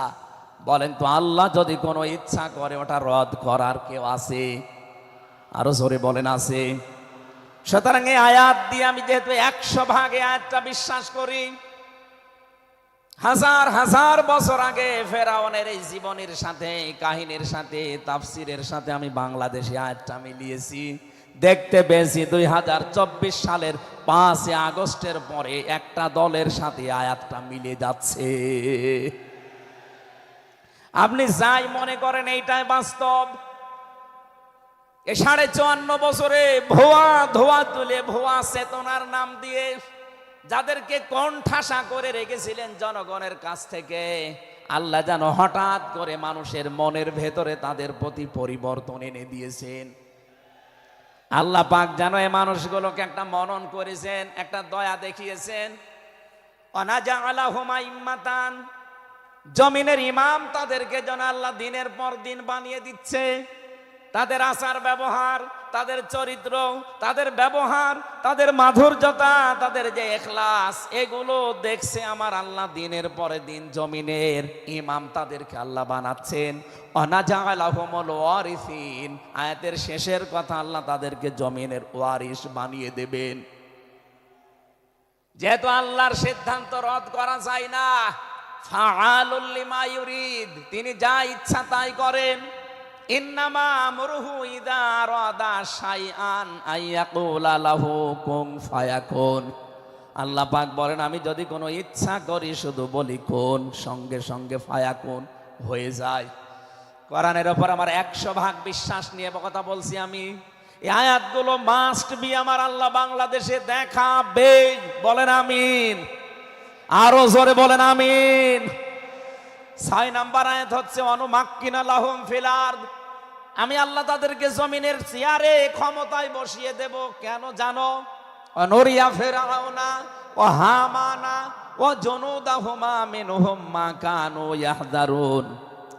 বলেন তো, আল্লাহ যদি কোনো ইচ্ছা করে ওটা রদ করার কেউ আছে? আরো জোরে বলেন, আছে। সুতরাং এই আয়াত দিয়ে আমি যেহেতু 100 ভাগ এই আয়াতটা বিশ্বাস করি, হাজার হাজার বছর আগে ফেরাউনের এই জীবনের সাথে, কাহিনীর সাথে, তাফসিরের সাথে আমি বাংলাদেশে আয়াতটা মিলিয়েছি। দেখতে পেয়েছি 2024 সালের 5 আগস্টের পরে একটা দলের সাথে আয়াতটা মিলে যাচ্ছে। আপনি যাই মনে করেন এইটাই বাস্তব। এই 54 বছরে ভুয়া ধোয়া তুলে, ভুয়া চেতনার নাম দিয়ে যাদেরকে কোণঠাসা করে রেখেছিলেন জনগণের কাছ থেকে, আল্লাহ যেন হঠাৎ করে মানুষের মনের ভেতরে তাদের প্রতি পরিবর্তন এনে দিয়েছেন। আল্লাহ পাক যেন এই মানুষগুলোকে একটা মনন করেছেন, একটা দয়া দেখিয়েছেন। অনাজাআলাহুম আইম্মাতান, জমিনের ইমাম তাদেরকে যেন আল্লাহ দিনের পর দিন বানিয়ে দিচ্ছে। তাদের আচার ব্যবহার, তাদের চরিত্র, তাদের ব্যবহার, তাদের মাধুর্যতা, তাদের যে ইখলাস, এগুলো দেখছে আমার আল্লাহ দিনের পরে দিন জমিনের ইমাম তাদেরকে আল্লাহ বানাচ্ছেন। অনাজাআলাহুমুল ওয়ারিসিন, আয়াতের শেষের কথা, আল্লাহ তাদেরকে জমিনের ওয়ারিস বানিয়ে দেবেন। যেহেতু আল্লাহর সিদ্ধান্ত রদ করা যায় না, ফাআলুল লিমা ইউরিদ, তিনি যা ইচ্ছা তাই করেন। ইন্নামা আমরুহু ইযা আরাদা শাইআন আইয়াকুলা লাহু কুন ফায়াকুন। আল্লাহ পাক বলেন, আমি যদি কোনো ইচ্ছা করি শুধু বলি কোন, সঙ্গে সঙ্গে ফায়াকুন হয়ে যায়। কোরআনের ওপর আমার 100 ভাগ বিশ্বাস নিয়ে কথা বলছি আমি। এই আয়াতগুলো মাস্ট বি আমার আল্লাহ বাংলাদেশে দেখাবে। বলেন আমিন, আরো জোরে বলেন আমিন। 6 নাম্বার আয়াত হচ্ছে অনুমাক্কিনা লাহুম ফিল আরদ, আমি আল্লাহ তাদেরকে জমিনের চেয়ারে ক্ষমতায় বসিয়ে দেব। কেন জানো? অনুরিয়া ফিরআউনা ও হামানা ও জুনুদাহুমা মিনহুম মা কানু ইয়াহদারুন,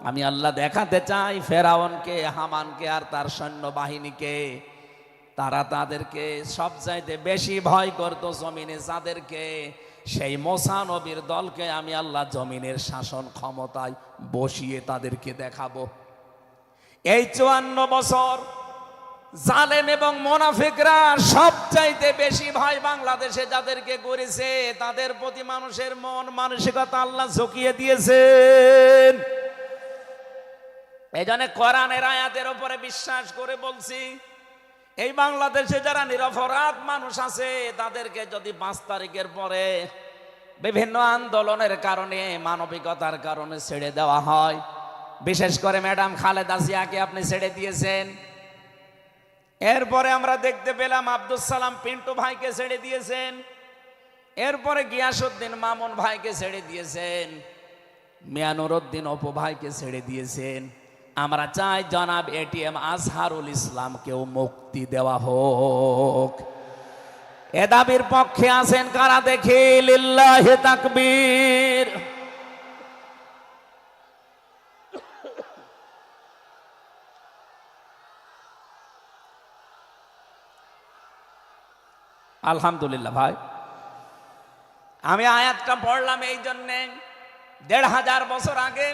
আমি আল্লাহ দেখাতে চাই ফেরাউনকে, হামানকে আর তার সৈন্যবাহিনীকে, তারা তাদেরকে সবচাইতে বেশি ভয় করত জমিনে যাদেরকে, সেই মুসা নবীর দলকে আমি আল্লাহ জমিনের শাসন ক্ষমতায় বসিয়ে তাদেরকে দেখাবো। এই 54 বছর জালেম এবং মুনাফিকরা সবচাইতে বেশি ভয় বাংলাদেশে যাদেরকে করেছে, তাদের প্রতি মানুষের মন মানসিকতা আল্লাহ ঝুঁকিয়ে দিয়েছেন। এই জন্য কোরআনের আয়াতের উপরে বিশ্বাস করে বলছি, এই বাংলাদেশে যারা নিরপরাধ মানুষ আছে তাদেরকে যদি 5 তারিখের পরে বিভিন্ন আন্দোলনের কারণে, মানবিকতার কারণে ছেড়ে দেওয়া হয়, বিশেষ করে ম্যাডাম খালেদা জিয়াকে আপনি ছেড়ে দিয়েছেন। এরপরে আমরা দেখতে পেলাম আব্দুল সালাম পিন্টু ভাইকে ছেড়ে দিয়েছেন। এরপরে গিয়াসউদ্দিন মামুন ভাইকে ছেড়ে দিয়েছেন। মিয়ানুরউদ্দিন অপু ভাইকে ছেড়ে দিয়েছেন। আমরা চাই জনাব এটিএম আজহারুল ইসলামকেও মুক্তি দেওয়া হোক। এ দাবির পক্ষে আছেন কারা দেখি? লিল্লাহি তাকবীর। আলহামদুলিল্লাহ। ভাই আমি আয়াতটা পড়লাম এই জন্যে, ১৫০০ বছর আগে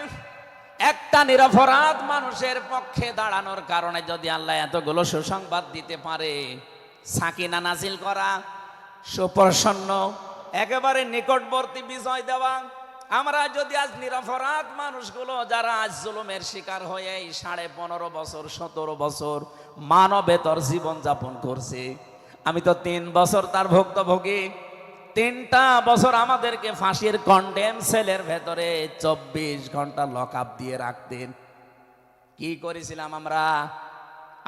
একটা নিরপরাধ মানুষের পক্ষে দাঁড়ানোর কারণে যদি আল্লাহ এতগুলো সুসংবাদ দিতে পারে, সাকিনা নাজিল করা, সুপ্রসন্ন একেবারে নিকটবর্তী বিজয় দেওয়া, আমরা যদি আজ নিরপরাধ মানুষগুলো যারা আজ জুলুমের শিকার হয়ে 15.5 বছর 17 বছর মানবেতর জীবন যাপন করছে, আমি তো 3 বছর তার ভুক্তভোগী। 3টা বছর আমাদেরকে ফাঁসির কন্ডেম সেলের ভেতরে 24 ঘন্টা লক আপ দিয়ে রাখতেন। কি করেছিলাম আমরা?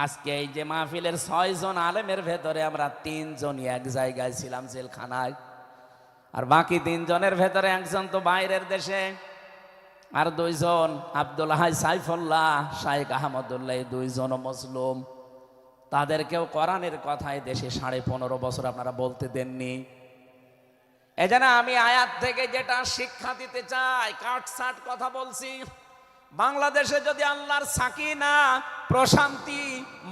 আজকে এই যে মাহফিলের 6 জন আলেমের ভেতরে আমরা 3 জনই এক জায়গায় ছিলাম জেলখানায়, আর বাকি 3 জনের ভেতরে একজন তো বাইরের দেশে, আর 2 জন আব্দুল হাই সাইফুল্লাহ শাইখ আহমদুল্লাহ, 2 জন মজলুম। তাদেরকেও কোরআনের কথায় দেশে 15.5 বছর আপনারা বলতে দেননি। এজন্য আমি আয়াত থেকে যেটা শিক্ষা দিতে চাই, কাটছাট কথা বলছি। বাংলাদেশে যদি আল্লাহর সাকিনা প্রশান্তি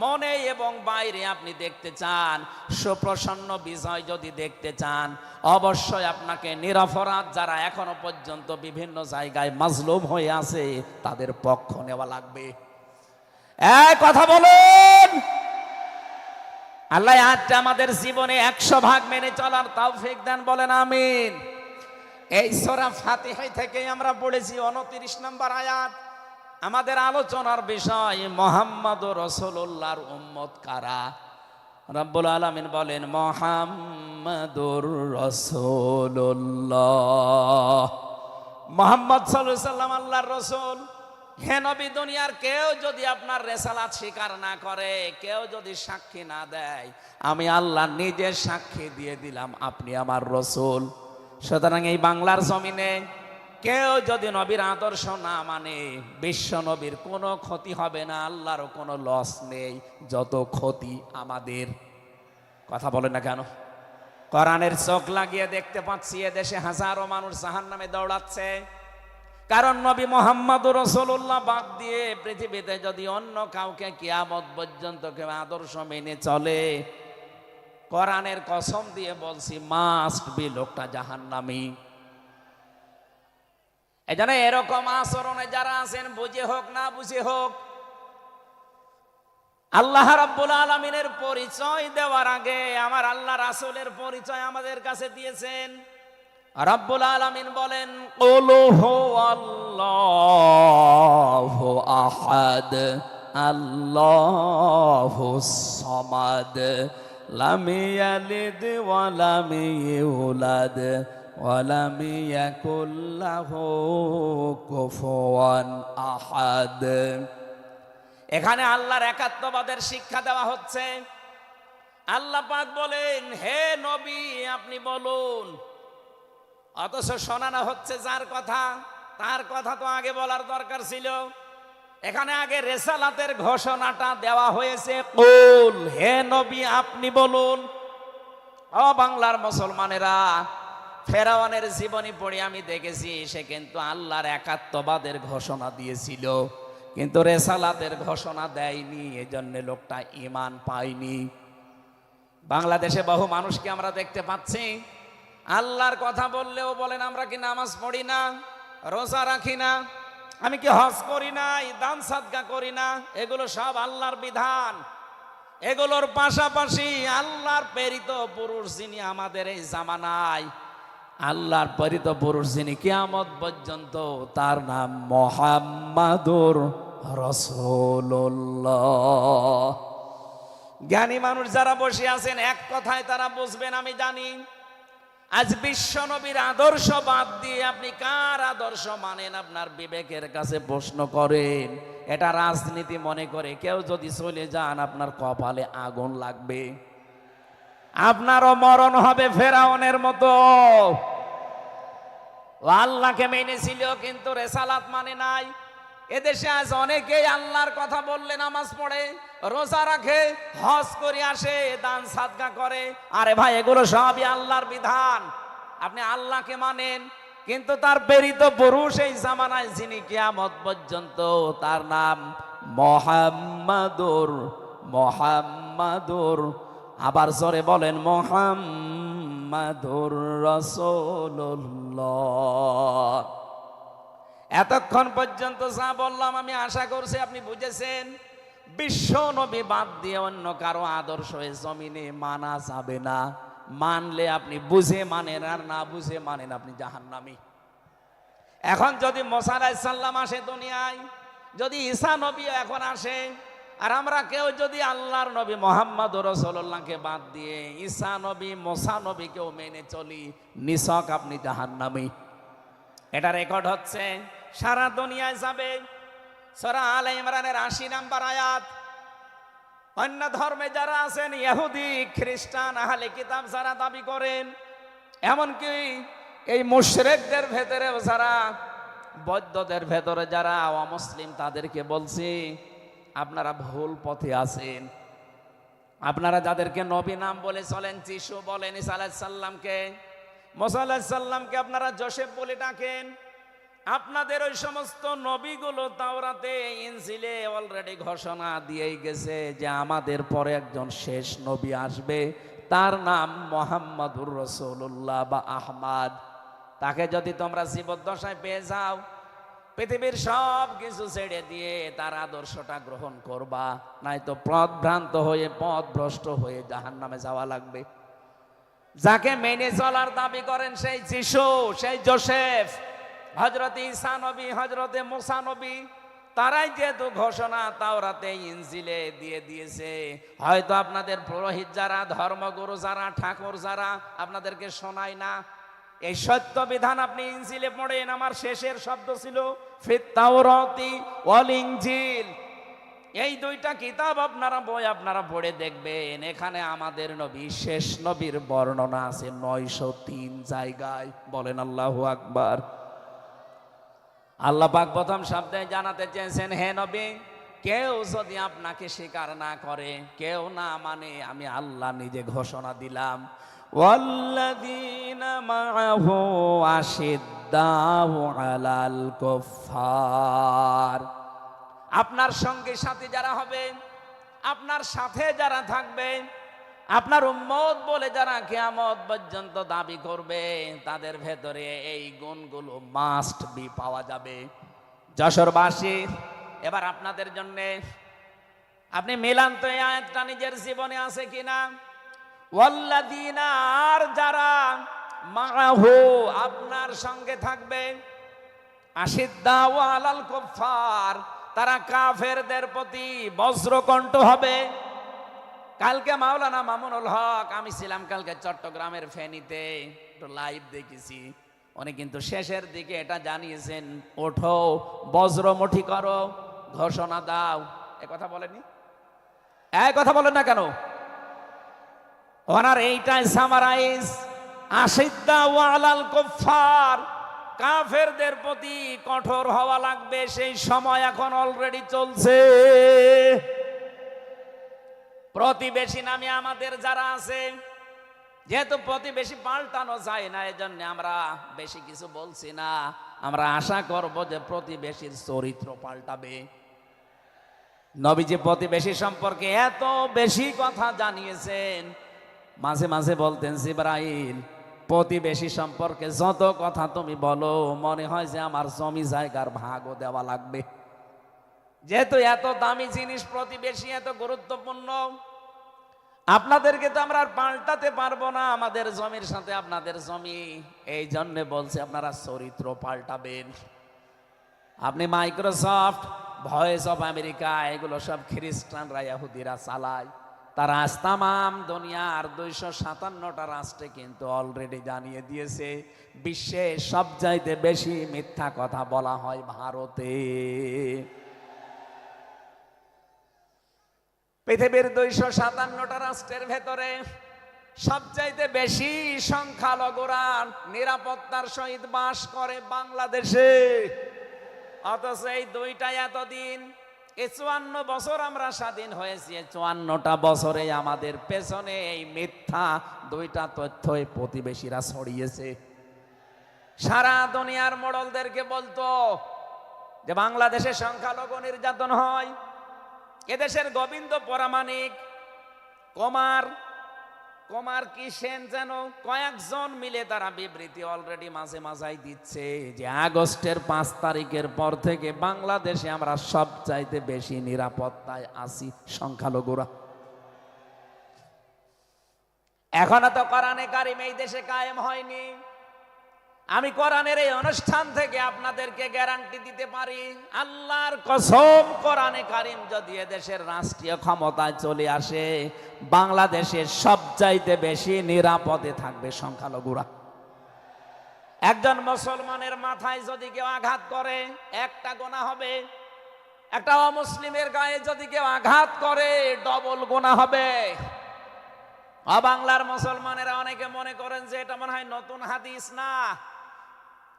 মনে এবং বাইরে আপনি দেখতে চান, সুপ্রসন্ন বিজয় যদি দেখতে চান, অবশ্যই আপনাকে নিরপরাধ যারা এখনো পর্যন্ত বিভিন্ন জায়গায় মাজলুম হয়ে আছে তাদের পক্ষ নেওয়া লাগবে। এই কথা বলুন। আল্লাহ আজকে আমাদের জীবনে 100 ভাগ মেনে চলার তৌফিক দেন, বলেন আমিন। এই সূরা ফাতিহা থেকে আমরা পড়েছি 29 নম্বর আয়াত। আমাদের আলোচনার বিষয় মুহাম্মদুর রাসূলুল্লাহর উম্মত কারা। রব্বুল আলামিন বলেন মুহাম্মদুর রাসূলুল্লাহ, মুহাম্মদ সাল্লাল্লাহু আলাইহি সাল্লাম আল্লাহর রাসূল। হে নবী, দুনিয়ার কেউ যদি আপনার রেসালাত স্বীকার না করে, কেউ যদি সাক্ষী না দেয়, আমি আল্লাহ নিজে সাক্ষী দিয়ে দিলাম আপনি আমার রাসূল। সুতরাং এই বাংলার জমিনে কেউ যদি নবীর আদর্শ না মানে, বিশ্ব নবীর কোনো ক্ষতি হবে না, আল্লাহরও কোনো লস নেই, যত ক্ষতি আমাদের। কথা বলেন না কেন? কোরআনের চোখ লাগিয়ে দেখতে পাচ্ছি এদেশে হাজারো মানুষ জাহান্নামে দৌড়াচ্ছে। কারণ নবী মুহাম্মদুর রাসূলুল্লাহ বাদ দিয়ে পৃথিবীতে যদি অন্য কাউকে কিয়ামত পর্যন্ত কেউ আদর্শ মেনে চলে, কোরআনের কসম দিয়ে বলছি মাস্ট বি লোকটা জাহান্নামী। এজন্য এরকম আচরণে যারা আছেন, বুঝে হোক না বুঝে হোক, আল্লাহ রাব্বুল আলামিনের পরিচয় দেওয়ার আগে আমার আল্লাহ রাসূলের পরিচয় আমাদের কাছে দিয়েছেন। রাব্বুল আলামিন বলেন কুল হুয়াল্লাহু আহাদ আল্লাহুস সামাদ লাম ইয়ালিদ ওয়া লাম ইউলাদ ওয়া লাম ইয়াকুল লাহু কুফুয়ান আহাদ। এখানে আল্লাহর একাত্মবাদের শিক্ষা দেওয়া হচ্ছে। আল্লাহ পাক বলেন হে নবী আপনি বলুন, অথচ শোনানো হচ্ছে যার কথা, তার কথা তো আগে বলার দরকার ছিল। এখানে আগে রেসালাতের ঘোষণাটা দেওয়া হয়েছে, কুল হে নবী আপনি বলুন। ও বাংলার মুসলমানেরা, ফেরাউনের জীবনী পড়ে আমি দেখেছি সে কিন্তু আল্লাহর একাত্মবাদের ঘোষণা দিয়েছিল, কিন্তু রেসালাতের ঘোষণা দেয়নি, এজন্য লোকটা ঈমান পায়নি। বাংলাদেশে বহু মানুষকে আমরা দেখতে পাচ্ছি আল্লাহর কথা বললেও বলেন আমরা কি নামাজ পড়ি না, রোজা রাখি না, আমি কি হজ করি না, দান সাদকা করি না, এগুলো সব আল্লাহর বিধান। এগুলোর পাশাপাশি আল্লাহর প্রেরিত পুরুষ যিনি আমাদের এই জামানায়, আল্লাহর প্রেরিত পুরুষ যিনি কিয়ামত পর্যন্ত, তার নাম মুহাম্মাদুর রাসূলুল্লাহ। জ্ঞানী মানুষ যারা বসে আছেন এক কথায় তারা বুঝবেন আমি জানি। আজ বিশ্ব নবীর আদর্শ বাদ দিয়ে আপনি কার আদর্শ মানেন আপনার বিবেকের কাছে প্রশ্ন করেন। এটা রাজনীতি মনে করে কেউ যদি চলে যান আপনার কপালে আগুন লাগবে, আপনারও মরণ হবে ফেরাউনের মতো। আল্লাহকে মেনেছিল কিন্তু রেসালাত মানে নাই, এদেশে আজ অনেকেই আল্লাহর কথা বললে নামাজ পড়ে, রোজা রাখে, হজ করে আসে, দান সাদকা করে। আরে ভাই, এগুলো সবই আল্লাহর বিধান। আপনি আল্লাহকে মানেন, কিন্তু তার প্রেরিত পুরুষ এই জামানায় যিনি কিয়ামত পর্যন্ত, তার নাম মুহাম্মাদুর, মুহাম্মাদুর, আবার জোরে বলেন মুহাম্মাদুর রাসূলুল্লাহ। এতক্ষণ পর্যন্ত যা বললাম আমি আশা করছি আপনি বুঝেছেন। বিশ্ব নবী বাদ দিয়ে অন্য কারো আদর্শ এই জমিনে মানা যাবে না। মানলে আপনি বুঝে মানেন, আর না বুঝে মানেন আপনি জাহান্নামী। এখন যদি মুসা আলাইহিস সালাম আসে দুনিয়ায়, যদি ঈসা নবী এখন আসে, আর আমরা কেউ যদি আল্লাহর নবী মুহাম্মদুর রাসূলুল্লাহকে বাদ দিয়ে ঈসা নবী, মুসা নবীকেও মেনে চলি, নিছক আপনি জাহান্নামী। এটা রেকর্ড হচ্ছে, সারা দুনিয়ায় যাবে। সূরা আলে ইমরানের ৮০ নম্বর আয়াত। অন্য ধর্মে যারা আছেন, ইহুদি, খ্রিস্টান, আহলে কিতাব যারা দাবি করেন, এমনকি এই মুশরিকদের ভেতরেও যারা, বৌদ্ধদের ভেতরে যারা অমুসলিম, তাদেরকে বলছি আপনারা ভুল পথে আছেন। আপনারা যাদেরকে নবী নাম বলে চলেন, যিশু বলেন, ঈসা আলাইহিস সালামকে, মুসা আলাইহিস সালামকে আপনারা যোসেফ বলে ডাকেন। আপনাদের ওই সমস্ত নবীগুলো তাওরাতে, ইনজিলে অলরেডি ঘোষণা দিয়েই গেছে যে আমাদের পরে একজন শেষ নবী আসবে, তার নাম মুহাম্মাদুর রাসূলুল্লাহ বা আহমদ। তাকে যদি তোমরা জীবদ্দশায় পেয়ে যাও, পৃথিবীর সব কিছু ছেড়ে দিয়ে তার আদর্শটা গ্রহণ করবা, নয়তো পথভ্রান্ত হয়ে, পথভ্রষ্ট হয়ে জাহান্নামে যাওয়া লাগবে। যাকে মেনে চলার দাবি করেন সেই যিশু, সেই যোসেফ, হযরত ঈসা নবী, হযরতে মুসা নবী, তারাই যেহেতু ঘোষণা তাওরাতে, ইনজিলে দিয়ে দিয়েছে, হয়তো আপনাদের পুরোহিত যারা, ধর্মগুরু যারা, ঠাকুর যারা আপনাদেরকে শোনায় না। এই সত্য বিধান আপনি ইনজিলে পড়েন। আমার শেষের শব্দ ছিল ফিত তাওরাতি ওয়াল ইনজিল। এই দুইটা কিতাব আপনারা বই আপনারা পড়ে দেখবেন, এখানে আমাদের নবী, শেষ নবীর বর্ণনা আছে ৯০৩ জায়গায়। বলেন আল্লাহু আকবার। আল্লাহ পাক প্রথম শব্দে জানাতে চেয়েছেন, হে নবী, কেউ যদি আপনাকে স্বীকার না করে, কেউ না মানে, আমি আল্লাহ নিজে ঘোষণা দিলাম, ওয়াল্লাযীনা মাআহু আশিদ্দাউ আলাল কুফফার। আপনার সঙ্গে সাথে যারা হবে, আপনার সাথে যারা থাকবে, আপনার উম্মত বলে যারা কিয়ামত পর্যন্ত দাবি করবে, তাদের ভেতরে এই গুণগুলো মাস্ট বি পাওয়া যাবে। যশোরবাসী, এবার আপনাদের জন্য আপনি মিলান তো এই আয়াতটা নিজের জীবনে আছে কিনা। ওয়াল্লাযীনা, আর যারা, মাআহু, আপনার সঙ্গে থাকবে, আশিদ্দাউ আলাল কুফফার, তারা কাফেরদের প্রতি বজ্রকণ্ঠ হবে। কালকে মাওলানা মামুনুল হক, আমি ছিলাম কালকে চট্টগ্রামের ফেনীতে, লাইভ দেখেছি। উনি কিন্তু শেষের দিকে এটা জানিয়েছেন, ওঠো, বজ্রমুঠি করো, ঘোষণা দাও। এ কথা বলেনি? এই কথা বলেন না কেন? ওনার এইটাই সামারাইজ, আশিদ্দাউ আলাল কুফফার, কাফেরদের প্রতি কঠোর হওয়া লাগবে। সেই সময় এখন অলরেডি চলছে। প্রতিবেশী নামে আমাদের যারা আছে, যেহেতু প্রতিবেশী পাল্টানো যায় না, এজন্য আমরা বেশি কিছু বলছি না। আমরা আশা করব যে প্রতিবেশীর চরিত্র পাল্টাবে। নবীজি প্রতিবেশী সম্পর্কে এত বেশি কথা জানিয়েছেন, মাঝে মাঝে বলতেন, জিবরাইল, প্রতিবেশী সম্পর্কে যত কথা তুমি বলো, মনে হয় যে আমার জমি জায়গার ভাগও দেওয়া লাগবে। যেহেতু এত দামি জিনিস প্রতিবেশী, এত গুরুত্বপূর্ণ, আপনাদেরকে তো আমরা আর পাল্টাতে পারবো না, আমাদের জমির সাথে আপনাদের জমি। এই জন্য বলছে আপনারা চরিত্র পাল্টাবেন। আপনি মাইক্রোসফট, ভয়েস অফ আমেরিকা, এগুলো সব খ্রিস্টানরা, ইহুদিরা চালায়। তারা আজ তামাম দুনিয়ার ২৫৭টা রাষ্ট্রে কিন্তু অলরেডি জানিয়ে দিয়েছে, বিশ্বে সবচাইতে বেশি মিথ্যা কথা বলা হয় ভারতে। পৃথিবীর ২৫৭টা রাষ্ট্রের ভেতরে সবচাইতে বেশি সংখ্যালঘুরা নিরাপত্তার সহিত বাস করে বাংলাদেশে। অথচ এই দুইটা এতদিন, এই 54 বছর আমরা স্বাধীন হয়েছি, 54টা বছরে আমাদের পেছনে এই মিথ্যা দুইটা তথ্যই প্রতিবেশীরা ছড়িয়েছে। সারা দুনিয়ার মোড়লদেরকে বলতো যে বাংলাদেশে সংখ্যালঘু নির্যাতন হয়, এদেশের গোবিন্দ পরামানিক, কুমার কি সেন যেন কয়েকজন মিলে তারা বিবৃতি অলরেডি মাঝে মাঝাই দিচ্ছে যে আগস্টের 5 তারিখের পর থেকে বাংলাদেশে আমরা সবচাইতে বেশি নিরাপত্তায় আছি সংখ্যালঘুরা। এখনো তো কোরআনে কারিম এই দেশে কায়েম হয়নি। আমি কোরআনের এই অনুষ্ঠান থেকে আপনাদেরকে গ্যারান্টি দিতে পারি, আল্লাহর কসম, কোরআনে কারিম যদি এদেশের রাষ্ট্রীয় ক্ষমতায় চলে আসে, বাংলাদেশের সবচাইতে বেশি নিরাপদে থাকবে সংখ্যালঘুরা। একজন মুসলমানের মাথায় যদি কেউ আঘাত করে একটা গুনাহ হবে, একটা অমুসলিমের গায়ে যদি কেউ আঘাত করে ডবল গুনাহ হবে। বাংলার মুসলমানেরা অনেকে মনে করেন যে এটা মনে হয় নতুন হাদিস। না,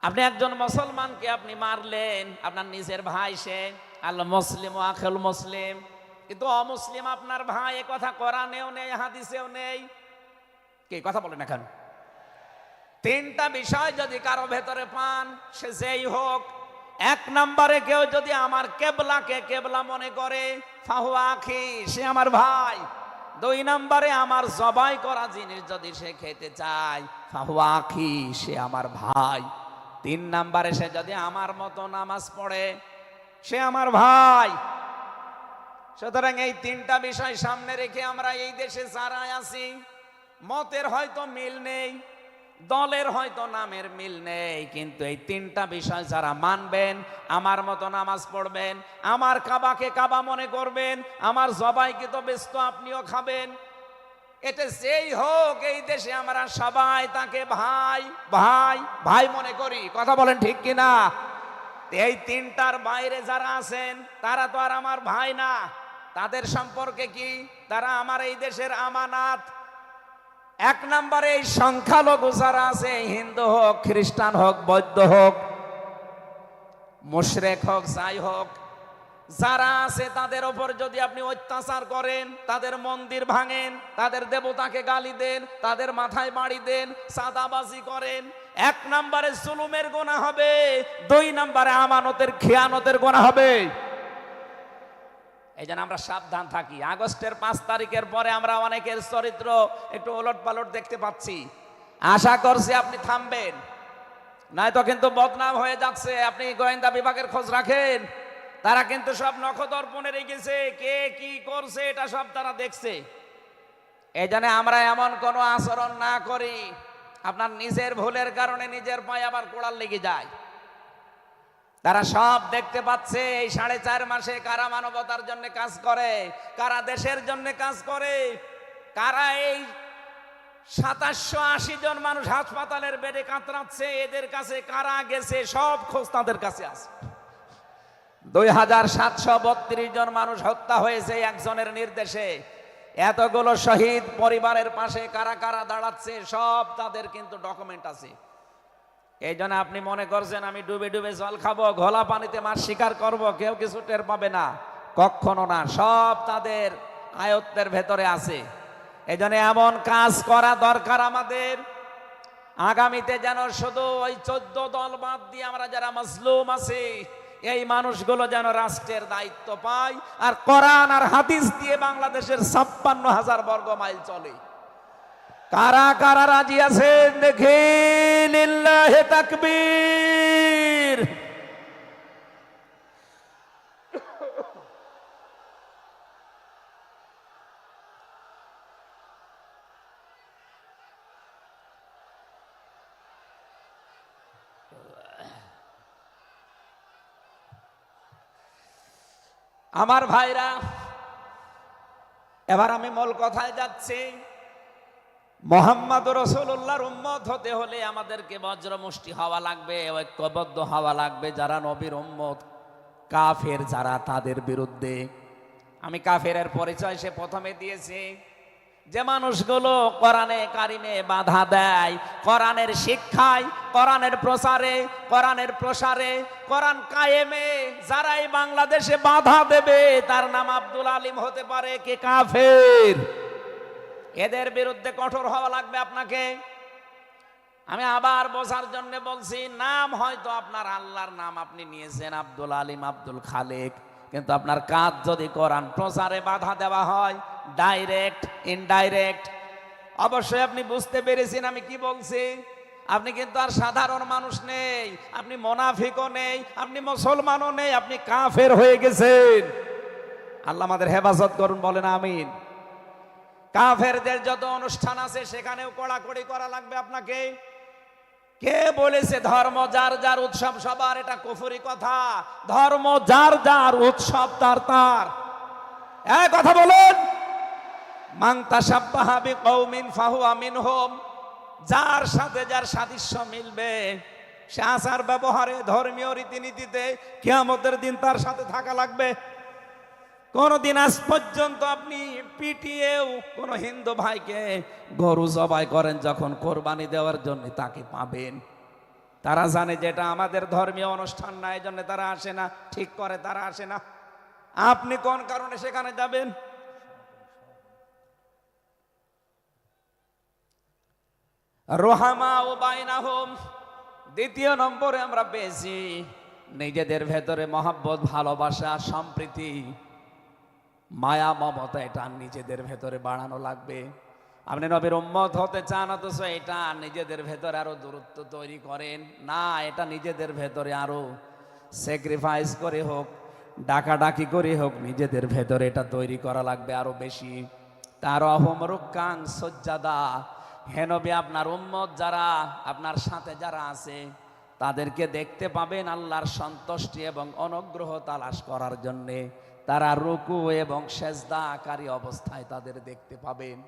আপনি একজন মুসলমানকে আপনি মারলেন, আপনার নিজের ভাই, সে আল মুসলিম ও আখুল মুসলিম, কিন্তু অমুসলিম আপনার ভাই, এ কথা কোরআনেও নেই, হাদিসেও নেই। কি কথা বলেন এখন? তিনটা বিষয় যদি কারো ভেতরে পান, সে যেই হোক, এক নম্বরে কেউ যদি আমার কেবলাকে কেবলা মনে করে, ফাহুয়া আখি, সে আমার ভাই। দুই নম্বরে আমার জবাই করা জিনিস যদি সে খেতে চায়, ফাহুয়া আখি, সে আমার ভাই। তিন নম্বরে সে যদি আমার মতো নামাজ পড়ে, সে আমার ভাই। সুতরাং এই তিনটা বিষয় সামনে রেখে আমরা এই দেশে যারা আছি, মতের হয়তো মিল নেই, দলের হয়তো নামের মিল নেই, কিন্তু এই তিনটা বিষয় যারা মানবেন, আমার মতো নামাজ পড়বেন, আমার কাবাকে কাবা মনে করবেন, আমার জবাইকে তো ব্যস্ত আপনিও খাবেন, এটা যেই হোক, এই দেশে আমরা সবাই তাকে ভাই ভাই ভাই মনে করি। কথা বলেন ঠিক কিনা? এই তিনটার বাইরে যারা আছেন তারা তো আর আমার ভাই না। তাদের সম্পর্কে কি? তারা আমার এই দেশের আমানাত। এক নম্বরে এই সংখ্যালঘু যারা আছে, হিন্দু হোক, খ্রিস্টান হোক, বৌদ্ধ হোক, মুশরিক হোক, যাই হোক, যারা আছে তাদের ওপর যদি আপনি অত্যাচার করেন, তাদের মন্দির ভাঙেন, তাদের দেবতাকে গালি দেন, তাদের মাথায় বাড়ি দেন, চাঁদাবাজি করেন, এক নম্বরে জুলুমের গুনাহ হবে, দুই নম্বরে আমানতের খেয়ানতের গুনাহ হবে। এই জন্য আমরা সাবধান থাকি। আগস্টের 5 তারিখের পরে আমরা অনেকের চরিত্র একটু ওলট পালট দেখতে পাচ্ছি। আশা করছি আপনি থামবেন, নয়তো কিন্তু বদনাম হয়ে যাচ্ছে। আপনি গোয়েন্দা বিভাগের খোঁজ রাখেন, তারা কিন্তু সব নখদর্পণে রেখেছে, কে কি করছে এটা সব তারা দেখছে। এই জন্য আমরা এমন কোনো আচরণ না করি, আপনার নিজের ভুলের কারণে নিজের পায়ে আবার কোড়াল লেগে যায়। তারা সব দেখতে পাচ্ছে। এই 4.5 মাসে কারা মানবতার জন্য কাজ করে, কারা দেশের জন্য কাজ করে, কারা এই 2780 জন মানুষ হাসপাতালের বেডে কাতরাচ্ছে, এদের কাছে কারা গেছে, সব খোঁজ তাদের কাছে আছে। 2732 জন মানুষ হত্যা হয়েছে একজনের নির্দেশে। এতগুলো শহীদ পরিবারের পাশে কারা কারা দাঁড়াচ্ছে, সব তাদের কিন্তু ডকুমেন্ট আছে। এই জন্য আপনি মনে করছেন আমি ডুবে ডুবে জল খাবো, ঘোলা পানিতে মাছ শিকার করব, কেউ কিছু টের পাবে না, কখনো না। সব তাদের আয়ত্তের ভেতরে আছে। এই জন্য এমন কাজ করা দরকার আমাদের, আগামীতে যেন শুধু ওই 14 দল বাদ দিয়ে আমরা যারা মজলুম আছি, এই মানুষগুলো যেন রাষ্ট্রের দায়িত্ব পায়, আর কোরআন আর হাদিস দিয়ে বাংলাদেশের 56,000 বর্গ মাইল চলে। কারা কারা রাজি আছেন দেখি? লিল্লাহি তাকবীর। আমার ভাইরা, এবার আমি মূল কথায় যাচ্ছি। মুহাম্মদ রাসূলুল্লাহর উম্মত হতে হলে আমাদেরকে বজ্রমুষ্টি হওয়া লাগবে, ঐক্যবদ্ধ হওয়া লাগবে। যারা নবীর উম্মত, কাফের যারা, তাদের বিরুদ্ধে। আমি কাফেরের পরিচয় সে প্রথমে দিয়েছি। যে মানুষগুলো কোরআনে কারিমে বাধা দেয়, কোরআনের শিক্ষায়, কোরআনের প্রচারে, কোরআনের প্রসারে, কোরআন কায়েমে যারাই বাংলাদেশে বাধা দেবে তার নাম আব্দুল আলিম হতে পারে কে কাফের। এদের বিরুদ্ধে কঠোর হওয়া লাগবে আপনাকে। আমি আবার বোঝার জন্য বলছি, নাম হয়তো আপনার আল্লাহর নাম আপনি নিয়েছেন আব্দুল আলিম, আব্দুল খালেক, কিন্তু আপনার কাজ যদি কোরআন প্রচারে বাধা দেওয়া হয়, ডাইরেক্ট ইনডাইরেক্ট, অবশ্যই আপনি বুঝতে পেরেছেন আমি কি বলছি। আপনি কিন্তু আর সাধারণ মানুষ নেই, আপনি মুনাফিকও নেই, আপনি মুসলমানও নেই, আপনি কাফের হয়ে গেছেন। আল্লাহ আমাদের হেফাজত করুন, বলেন আমিন। কাফেরদের যত অনুষ্ঠান আছে সেখানেও কড়াকড়ি করা লাগবে আপনাকে। কে বলেছে ধর্ম যার যার উৎসব সবার? এটা কুফরি কথা। ধর্ম যার যার উৎসব তার তার। এই কথা বলুন, মান তাশাব্বাহা বিকওমিন ফাহুয়া মিনহুম। যার সাথে যার সাদৃশ্য মিলবে সে আচার ব্যবহারে, ধর্মীয় রীতিনীতিতে কিয়ামতের দিন তার সাথে থাকা লাগবে। কোনদিন আজ পর্যন্ত আপনি পিটিয়েও কোন হিন্দু ভাইকে গরু জবাই করেন যখন কোরবানি দেওয়ার জন্য, তাকে পাবেন। তারা জানে যেটা আমাদের ধর্মীয় অনুষ্ঠান না, এই জন্য তারা আসে না, ঠিক করে তারা আসে না। আপনি কোন কারণে সেখানে যাবেন? রোহামা ও বাইনাহুম। দ্বিতীয় নম্বরে আমরা পেয়েছি নিজেদের ভেতরে মহব্বত, ভালোবাসা, সম্প্রীতি, মায়া, মমতা, এটা নিজেদের ভেতরে বাড়ানো লাগবে। আপনি নবীর উম্মত হতে চান অথচ এটা নিজেদের ভেতরে আরো দূরত্ব তৈরি করেন না, এটা নিজেদের ভেতরে আরো স্যাক্রিফাইস করে হোক, ডাকাডাকি করে হোক, নিজেদের ভেতরে এটা তৈরি করা লাগবে আরো বেশি। তার অহম রুক্কাং সজ্জাদা। হে নবী, আপনার উম্মত যারা, আপনার সাথে যারা আছে তাদেরকে দেখতে পাবেন আল্লাহর সন্তুষ্টি এবং অনুগ্রহ তালাশ করার জন্যে তারা রুকু এবং সেজদাকারী অবস্থায় তাদের দেখতে পাবেন।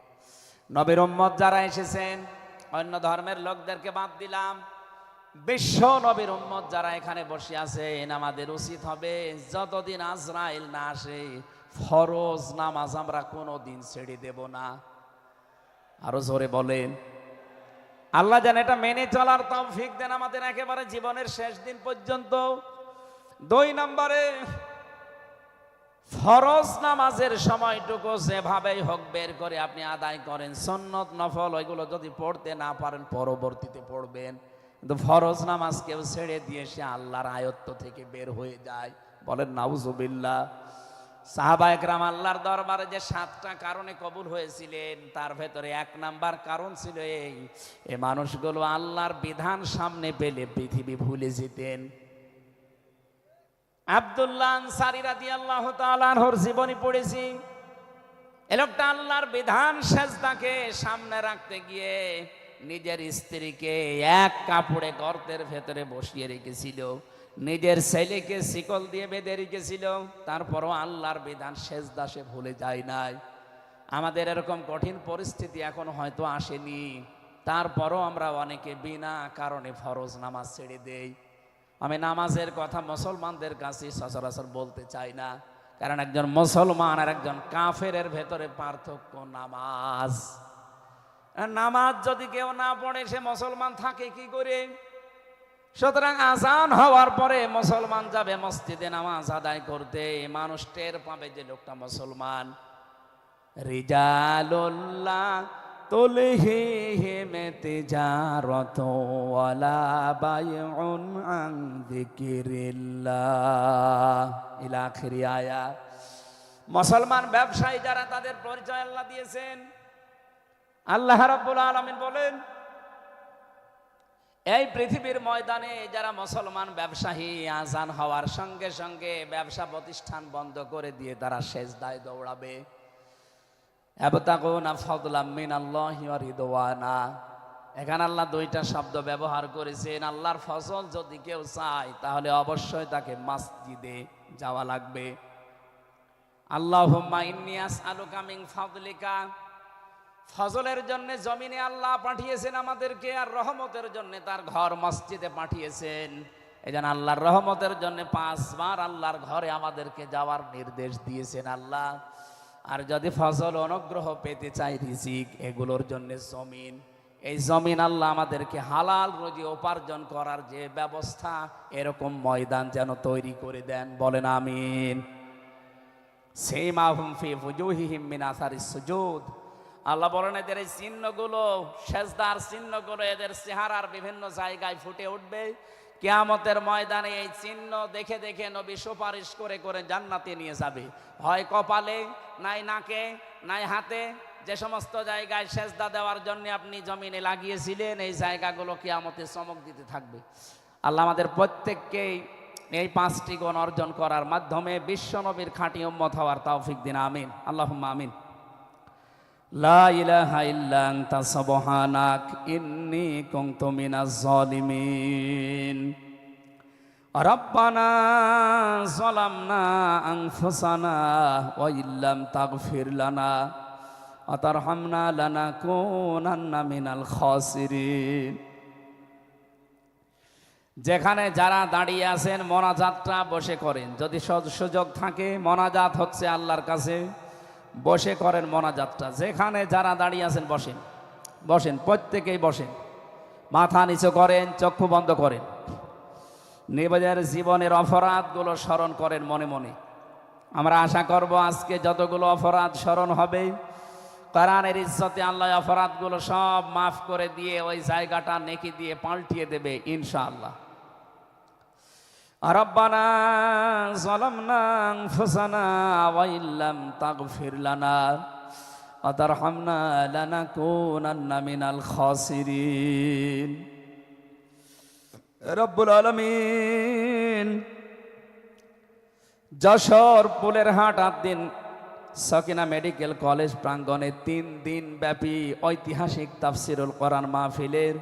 নবীর উম্মত যারা এসেছেন, অন্য ধর্মের লোকদেরকে বাদ দিলাম, বিশ্ব নবীর উম্মত যারা এখানে বসে আছেন, আমাদের উচিত হবে যতদিন আজরাইল না আসে ফরজ নামাজ আমরা কোনোদিন ছেড়ে দেব না। আরো জোরে বলেন। আল্লাহ যেন এটা মেনে চলার তৌফিক দেন আমাদের একেবারে জীবনের শেষ দিন পর্যন্ত। 2 নম্বরে, ফরজ নামাজের সময়টুকু যেভাবেই হোক বের করে আপনি আদায় করেন। সুন্নত নফল ওইগুলো যদি পড়তে না পারেন পরবর্তীতে পড়বেন, কিন্তু ফরজ নামাজ কেউ ছেড়ে দিয়ে সে আল্লাহর আয়ত্ত থেকে বের হয়ে যায়। বলেন নাউজুবিল্লাহ। সাহাবায়ে কেরাম আল্লাহর দরবারে যে 7টা কারণে কবুল হয়েছিলেন, তার ভেতরে 1 নাম্বার কারণ ছিল এই মানুষগুলো আল্লাহর বিধান সামনে পেলে পৃথিবী ভুলে যেতেন। আব্দুল্লাহ আনসারী রাদিয়াল্লাহু তাআলা আনহুর জীবনী পড়েছি। এই লোকটা আল্লাহর বিধান সেজদাকে সামনে রাখতে গিয়ে নিজের স্ত্রীকে এক কাপড়ে গর্তের ভেতরে বসিয়ে রেখেছিল, নিজের ছেলেকে শিকল দিয়ে বেঁধে রেখেছিল, তারপরও আল্লাহর বিধান সেজদা সে ভুলে যায় নাই। আমাদের এরকম কঠিন পরিস্থিতি এখন হয়তো আসেনি, তারপরও আমরা অনেকে বিনা কারণে ফরজ নামাজ ছেড়ে দেই। আমি নামাজের কথা মুসলমানদের কাছে সচরাচর বলতে চাই না, কারণ একজন মুসলমান আর একজন কাফেরের ভেতরে পার্থক্য নামাজ। নামাজ যদি কেউ না পড়ে সে মুসলমান থাকে কি করে? সুতরাং আজান হওয়ার পরে মুসলমান যাবে মসজিদে নামাজ আদায় করতে, মানুষ টের পাবে যে লোকটা মুসলমান। রিজালুল্লাহ তুলহিহিম তিজারাতু ওয়ালা বাইউন আন যিকিরিল্লাহ ইলা আখিরি আয়াত। মুসলমান ব্যবসায়ী যারা, তাদের পরিচয় আল্লাহ দিয়েছেন। আল্লাহ রাব্বুল আলামিন বলেন, এই পৃথিবীর ময়দানে যারা মুসলমান ব্যবসায়ী, আজান হওয়ার সঙ্গে সঙ্গে ব্যবসা প্রতিষ্ঠান বন্ধ করে দিয়ে তারা সেজদায় দৌড়াবে। ইয়াবতাগুনা ফাদলাম মিনাল্লাহি ওয়া রিদওয়ানা। এখানে আল্লাহ 2টা শব্দ ব্যবহার করেছেন। আল্লাহর ফজল যদি কেউ চায় তাহলে অবশ্যই তাকে মসজিদে যাওয়া লাগবে। আল্লাহুম্মা ইন্নী আসআলুকা মিন ফাদলিকা। ফজলের জন্য জমিনে আল্লাহ পাঠিয়েছেন আমাদেরকে, আর রহমতের জন্য তার ঘর মসজিদে পাঠিয়েছেন। এজন্য আল্লাহর রহমতের জন্য 5 বার আল্লাহর ঘরে আমাদেরকে যাওয়ার নির্দেশ দিয়েছেন। আল্লাহ আর যদি ফসল অনুগ্রহ পেতে চাই, রিজিক, এগুলোর জন্য জমিন, এই জমিন আল্লাহ আমাদেরকে হালাল রুজি উপার্জন করার যে ব্যবস্থা, এরকম ময়দান যেন তৈরি করে দেন। বলেন আমিন। সীমাহুম ফি ফুজুহিহিম মিন আসারিস সুজুদ। আল্লাহ বলেন এদের এই চিহ্নগুলো, সেজদার চিহ্নগুলো এদের চেহারার বিভিন্ন জায়গায় ফুটে উঠবে। কিয়ামতের ময়দানে এই চিহ্ন দেখে দেখে নবী সুপারিশ করে করে জান্নাতে নিয়ে যাবে। হয় কপালে, নাই নাকে, নাই হাতে। যে সমস্ত জায়গায় সেজদা দেওয়ার জন্য আপনি জমিনে লাগিয়েছিলেন, এই জায়গাগুলো কিয়ামতে চমক দিতে থাকবে। আল্লাহ আমাদের প্রত্যেককেই এই 5টি গুণ অর্জন করার মাধ্যমে বিশ্ব নবীর খাঁটি উম্মত হওয়ার তৌফিক দিন। আমিন, আল্লাহুম্মা আমিন। লা ইলাহা ইল্লা আনতা সুবহানাক ইন্নী কুনতু মিনাজ জালিমিন। রব্বানা যালামনা আনফুসানা ওয়া ইল্লাম তাগফির লানা ওয়া তারহামনা লানাকুনান্না মিনাল খাসিরিন। যেখানে যারা দাঁড়িয়ে আছেন মোনাজাতটা বসে করেন, যদি সুযোগ থাকে। মোনাজাত হচ্ছে আল্লাহর কাছে, বসে করেন মোনাজাতটা। যেখানে যারা দাঁড়িয়ে আছেন বসেন, বসেন, প্রত্যেকেই বসেন। মাথা নিচু করেন, চক্ষু বন্ধ করেন। নিজের জীবনের অপরাধগুলো স্মরণ করেন মনে মনে। আমরা আশা করব আজকে যতগুলো অপরাধ স্মরণ হবে, কোরআনের ইজ্জতে আল্লাহ অপরাধগুলো সব মাফ করে দিয়ে ওই জায়গাটা নেকি দিয়ে পাল্টিয়ে দেবে ইনশাআল্লাহ। রব্বানা যালামনা আনফুসানা ওয়া ইল্লাম তাগফির লানা ওয়া তারহামনা লানাকুনান্না মিনাল খাসিরিন। রব্বুল আলামিন যশোর পুলের হাট দিন সকিনা মেডিকেল কলেজ প্রাঙ্গণে 3 দিন ব্যাপী ঐতিহাসিক তাফসিরুল কোরআন মাহফিলের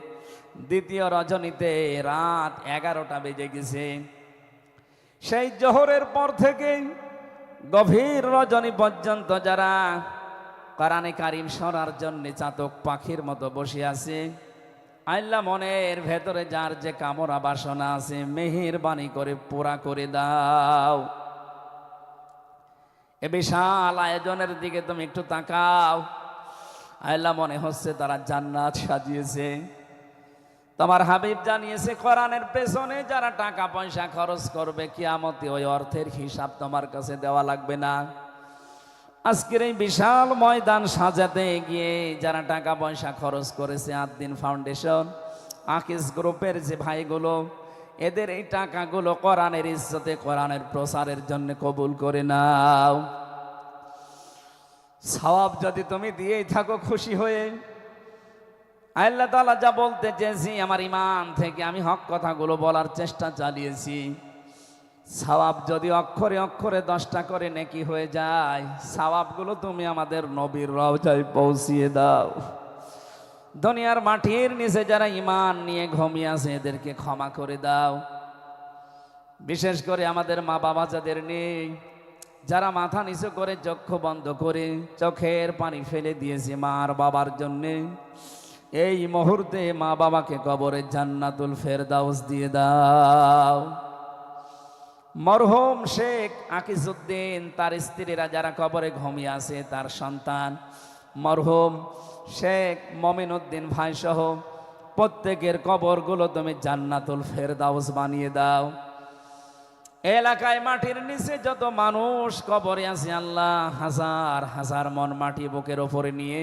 দ্বিতীয় রজনীতে রাত 11টা বেজে গেছে। সেই জোহরের পর থেকে গভীর রজনী পর্যন্ত যারা কোরআনে কারিম শোনার জন্য চাতক পাখির মতো বসে আছে, আল্লাহ মনের ভেতরে যার যে কামনা বাসনা আছে মেহেরবানি করে পুরা করে দাও। এ বিশাল আয়োজনের দিকে তুমি একটু তাকাও। আল্লাহ মনে হচ্ছে তারা জান্নাত সাজিয়েছে। তোমার হাবিব জানিয়েছে কোরআনের পেছনে যারা টাকা পয়সা খরচ করবে, কিয়ামতে ওই অর্থের হিসাব তোমার কাছে দেওয়া লাগবে না। আজকের এই বিশাল ময়দান সাজাতে গিয়ে যারা টাকা পয়সা খরচ করেছে, আদ্দিন ফাউন্ডেশন, আকিস গ্রুপের যে ভাইগুলো, এদের এই টাকাগুলো কোরআনের ইজ্জতে, কোরআনের প্রচারের জন্য কবুল করে নাও। সওয়াব যদি তুমি দিয়েই থাকো খুশি হয়ে, আল্লাহ তাআলা যা বলতে চেয়েছি আমার ঈমান থেকে আমি হক কথাগুলো বলার চেষ্টা চালিয়েছি। সওয়াব যদি অক্ষরে অক্ষরে 10টা করে নেকি হয়ে যায়, সওয়াবগুলো তুমি আমাদের নবীর রওজায় পৌঁছিয়ে দাও। দুনিয়ার মাটির নিচে যারা ঈমান নিয়ে ঘুমিয়ে আছে এদেরকে ক্ষমা করে দাও। বিশেষ করে আমাদের মা বাবা যাদের নেই, যারা মাথা নিচু করে চক্ষু বন্ধ করে চোখের পানি ফেলে দিয়েছে মার বাবার জন্যে, এই মুহূর্তে মা বাবাকে কবরে জান্নাতুল ফেরদাউস দিয়ে দাও। মরহুম শেখ আকিজউদ্দিন, তার স্ত্রীরা যারা কবরে ঘুমিয়ে আছে, তার সন্তান মরহুম শেখ মমিনুদ্দিন ভাই সহ প্রত্যেকের কবরগুলো তুমি জান্নাতুল ফেরদাউস বানিয়ে দাও। এলাকায় মাটির নিচে যত মানুষ কবরে আছে আল্লাহ, হাজার হাজার মন মাটি বুকের ওপরে নিয়ে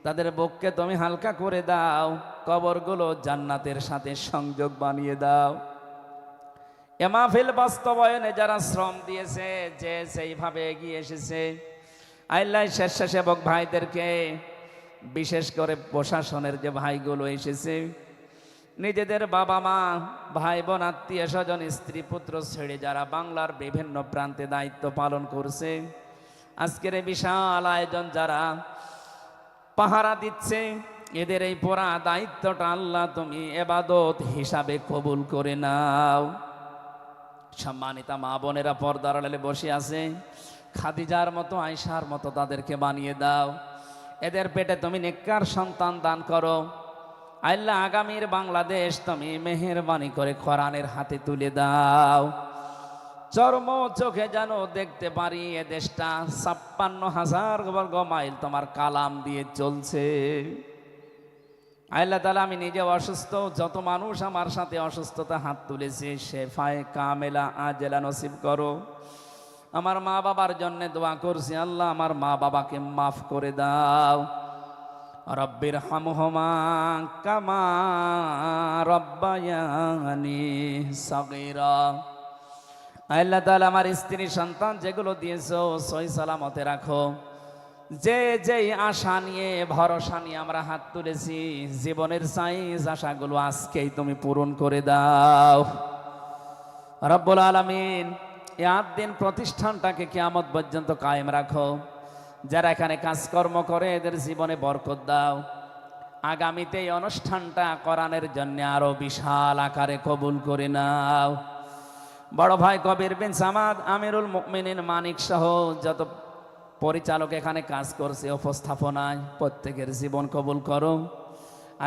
তাদের বুককে তুমি হালকা করে দাও। কবরগুলো জান্নাতের সাথে সংযোগ বানিয়ে দাও। এ মাহফিল বাস্তবায়নে যারা শ্রম দিয়েছে, যে সেইভাবে এগিয়ে এসেছে, আল্লাহ স্বেচ্ছাসেবক ভাইদেরকে, বিশেষ করে প্রশাসনের যে ভাইগুলো এসেছে, নিজেদের বাবা মা, ভাই বোন, আত্মীয় স্বজন, স্ত্রী পুত্র ছেড়ে যারা বাংলার বিভিন্ন প্রান্তে দায়িত্ব পালন করছে, আজকের এই বিশাল আয়োজন যারা পাহারা দিচ্ছে, এদের এই পুরা দায়িত্বটা আল্লাহ তুমি ইবাদত হিসাবে কবুল করে নাও। সম্মানিতা মা বোনেরা পর্দার আড়ালে বসে আছে, খাদিজার মতো, আয়েশার মতো তাদেরকে বানিয়ে দাও। এদের পেটে তুমি নেককার সন্তান দান করো। আল্লাহ আগামীর বাংলাদেশ তুমি মেহেরবানি করে কোরআনের হাতে তুলে দাও। চর্ম চোখে যেন দেখতে পারি এ দেশটা 56,000 বর্গ মাইল তোমার কালাম দিয়ে চলছে। আল্লাহ তাআলা, আমি নিজে অসুস্থ, যত মানুষ আমার সাথে অসুস্থতা হাত তুলেছে শেফায়ে কামেলা আজেলা নসিব করো। আমার মা বাবার জন্য দোয়া করছি, আল্লাহ আমার মা বাবাকে মাফ করে দাও। রব্বির হামহুমা কামা রব্বায়ানি সাগীরা। আল্লাহ তাআলা, আমার স্ত্রী সন্তান যেগুলো দিয়েছো সহি সালামতে রাখো। যে যেই আশা নিয়ে ভরসা নিয়ে আমরা হাত তুলেছি, জীবনের সাইজ আশাগুলো আজকেই তুমি পূরণ করে দাও রব্বুল আলামিন। এই 8 দিন প্রতিষ্ঠানটাকে কিয়ামত পর্যন্ত কায়েম রাখো। যারা এখানে কাজকর্ম করে এদের জীবনে বরকত দাও। আগামীতে এই অনুষ্ঠানটা কোরআনের জন্য আরো বিশাল আকারে কবুল করে নাও। বড় ভাই কবির বিন সামাদ, আমিরুল মুমিনিন মানিক সহ যত পরিচালক এখানে কাজ করছে উপস্থাপনায়, প্রত্যেকের জীবন কবুল করো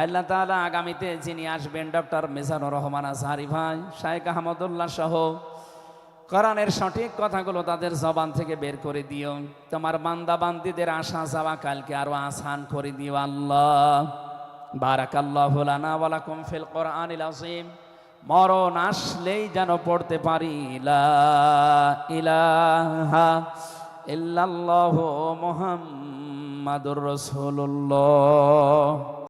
আল্লাহ তাআলা। আগামীতে যিনি আসবেন ডক্টর মিজানুর রহমান আজহারি ভাই, শাইখ আহমদুল্লাহ সহ কোরআনের সঠিক কথাগুলো তাদের জবান থেকে বের করে দিও। তোমার বান্দা বান্দীদের আশা যাওয়া কালকে আরো আসান করে দিও আল্লাহ। বারাকাল্লাহু লানা ওয়া লাকুম ফিল কোরআনিল আযীম। মরণ আসলেই যেন পড়তে পারি লা ইলাহা ইল্লাল্লাহু মুহাম্মাদুর রাসূলুল্লাহ।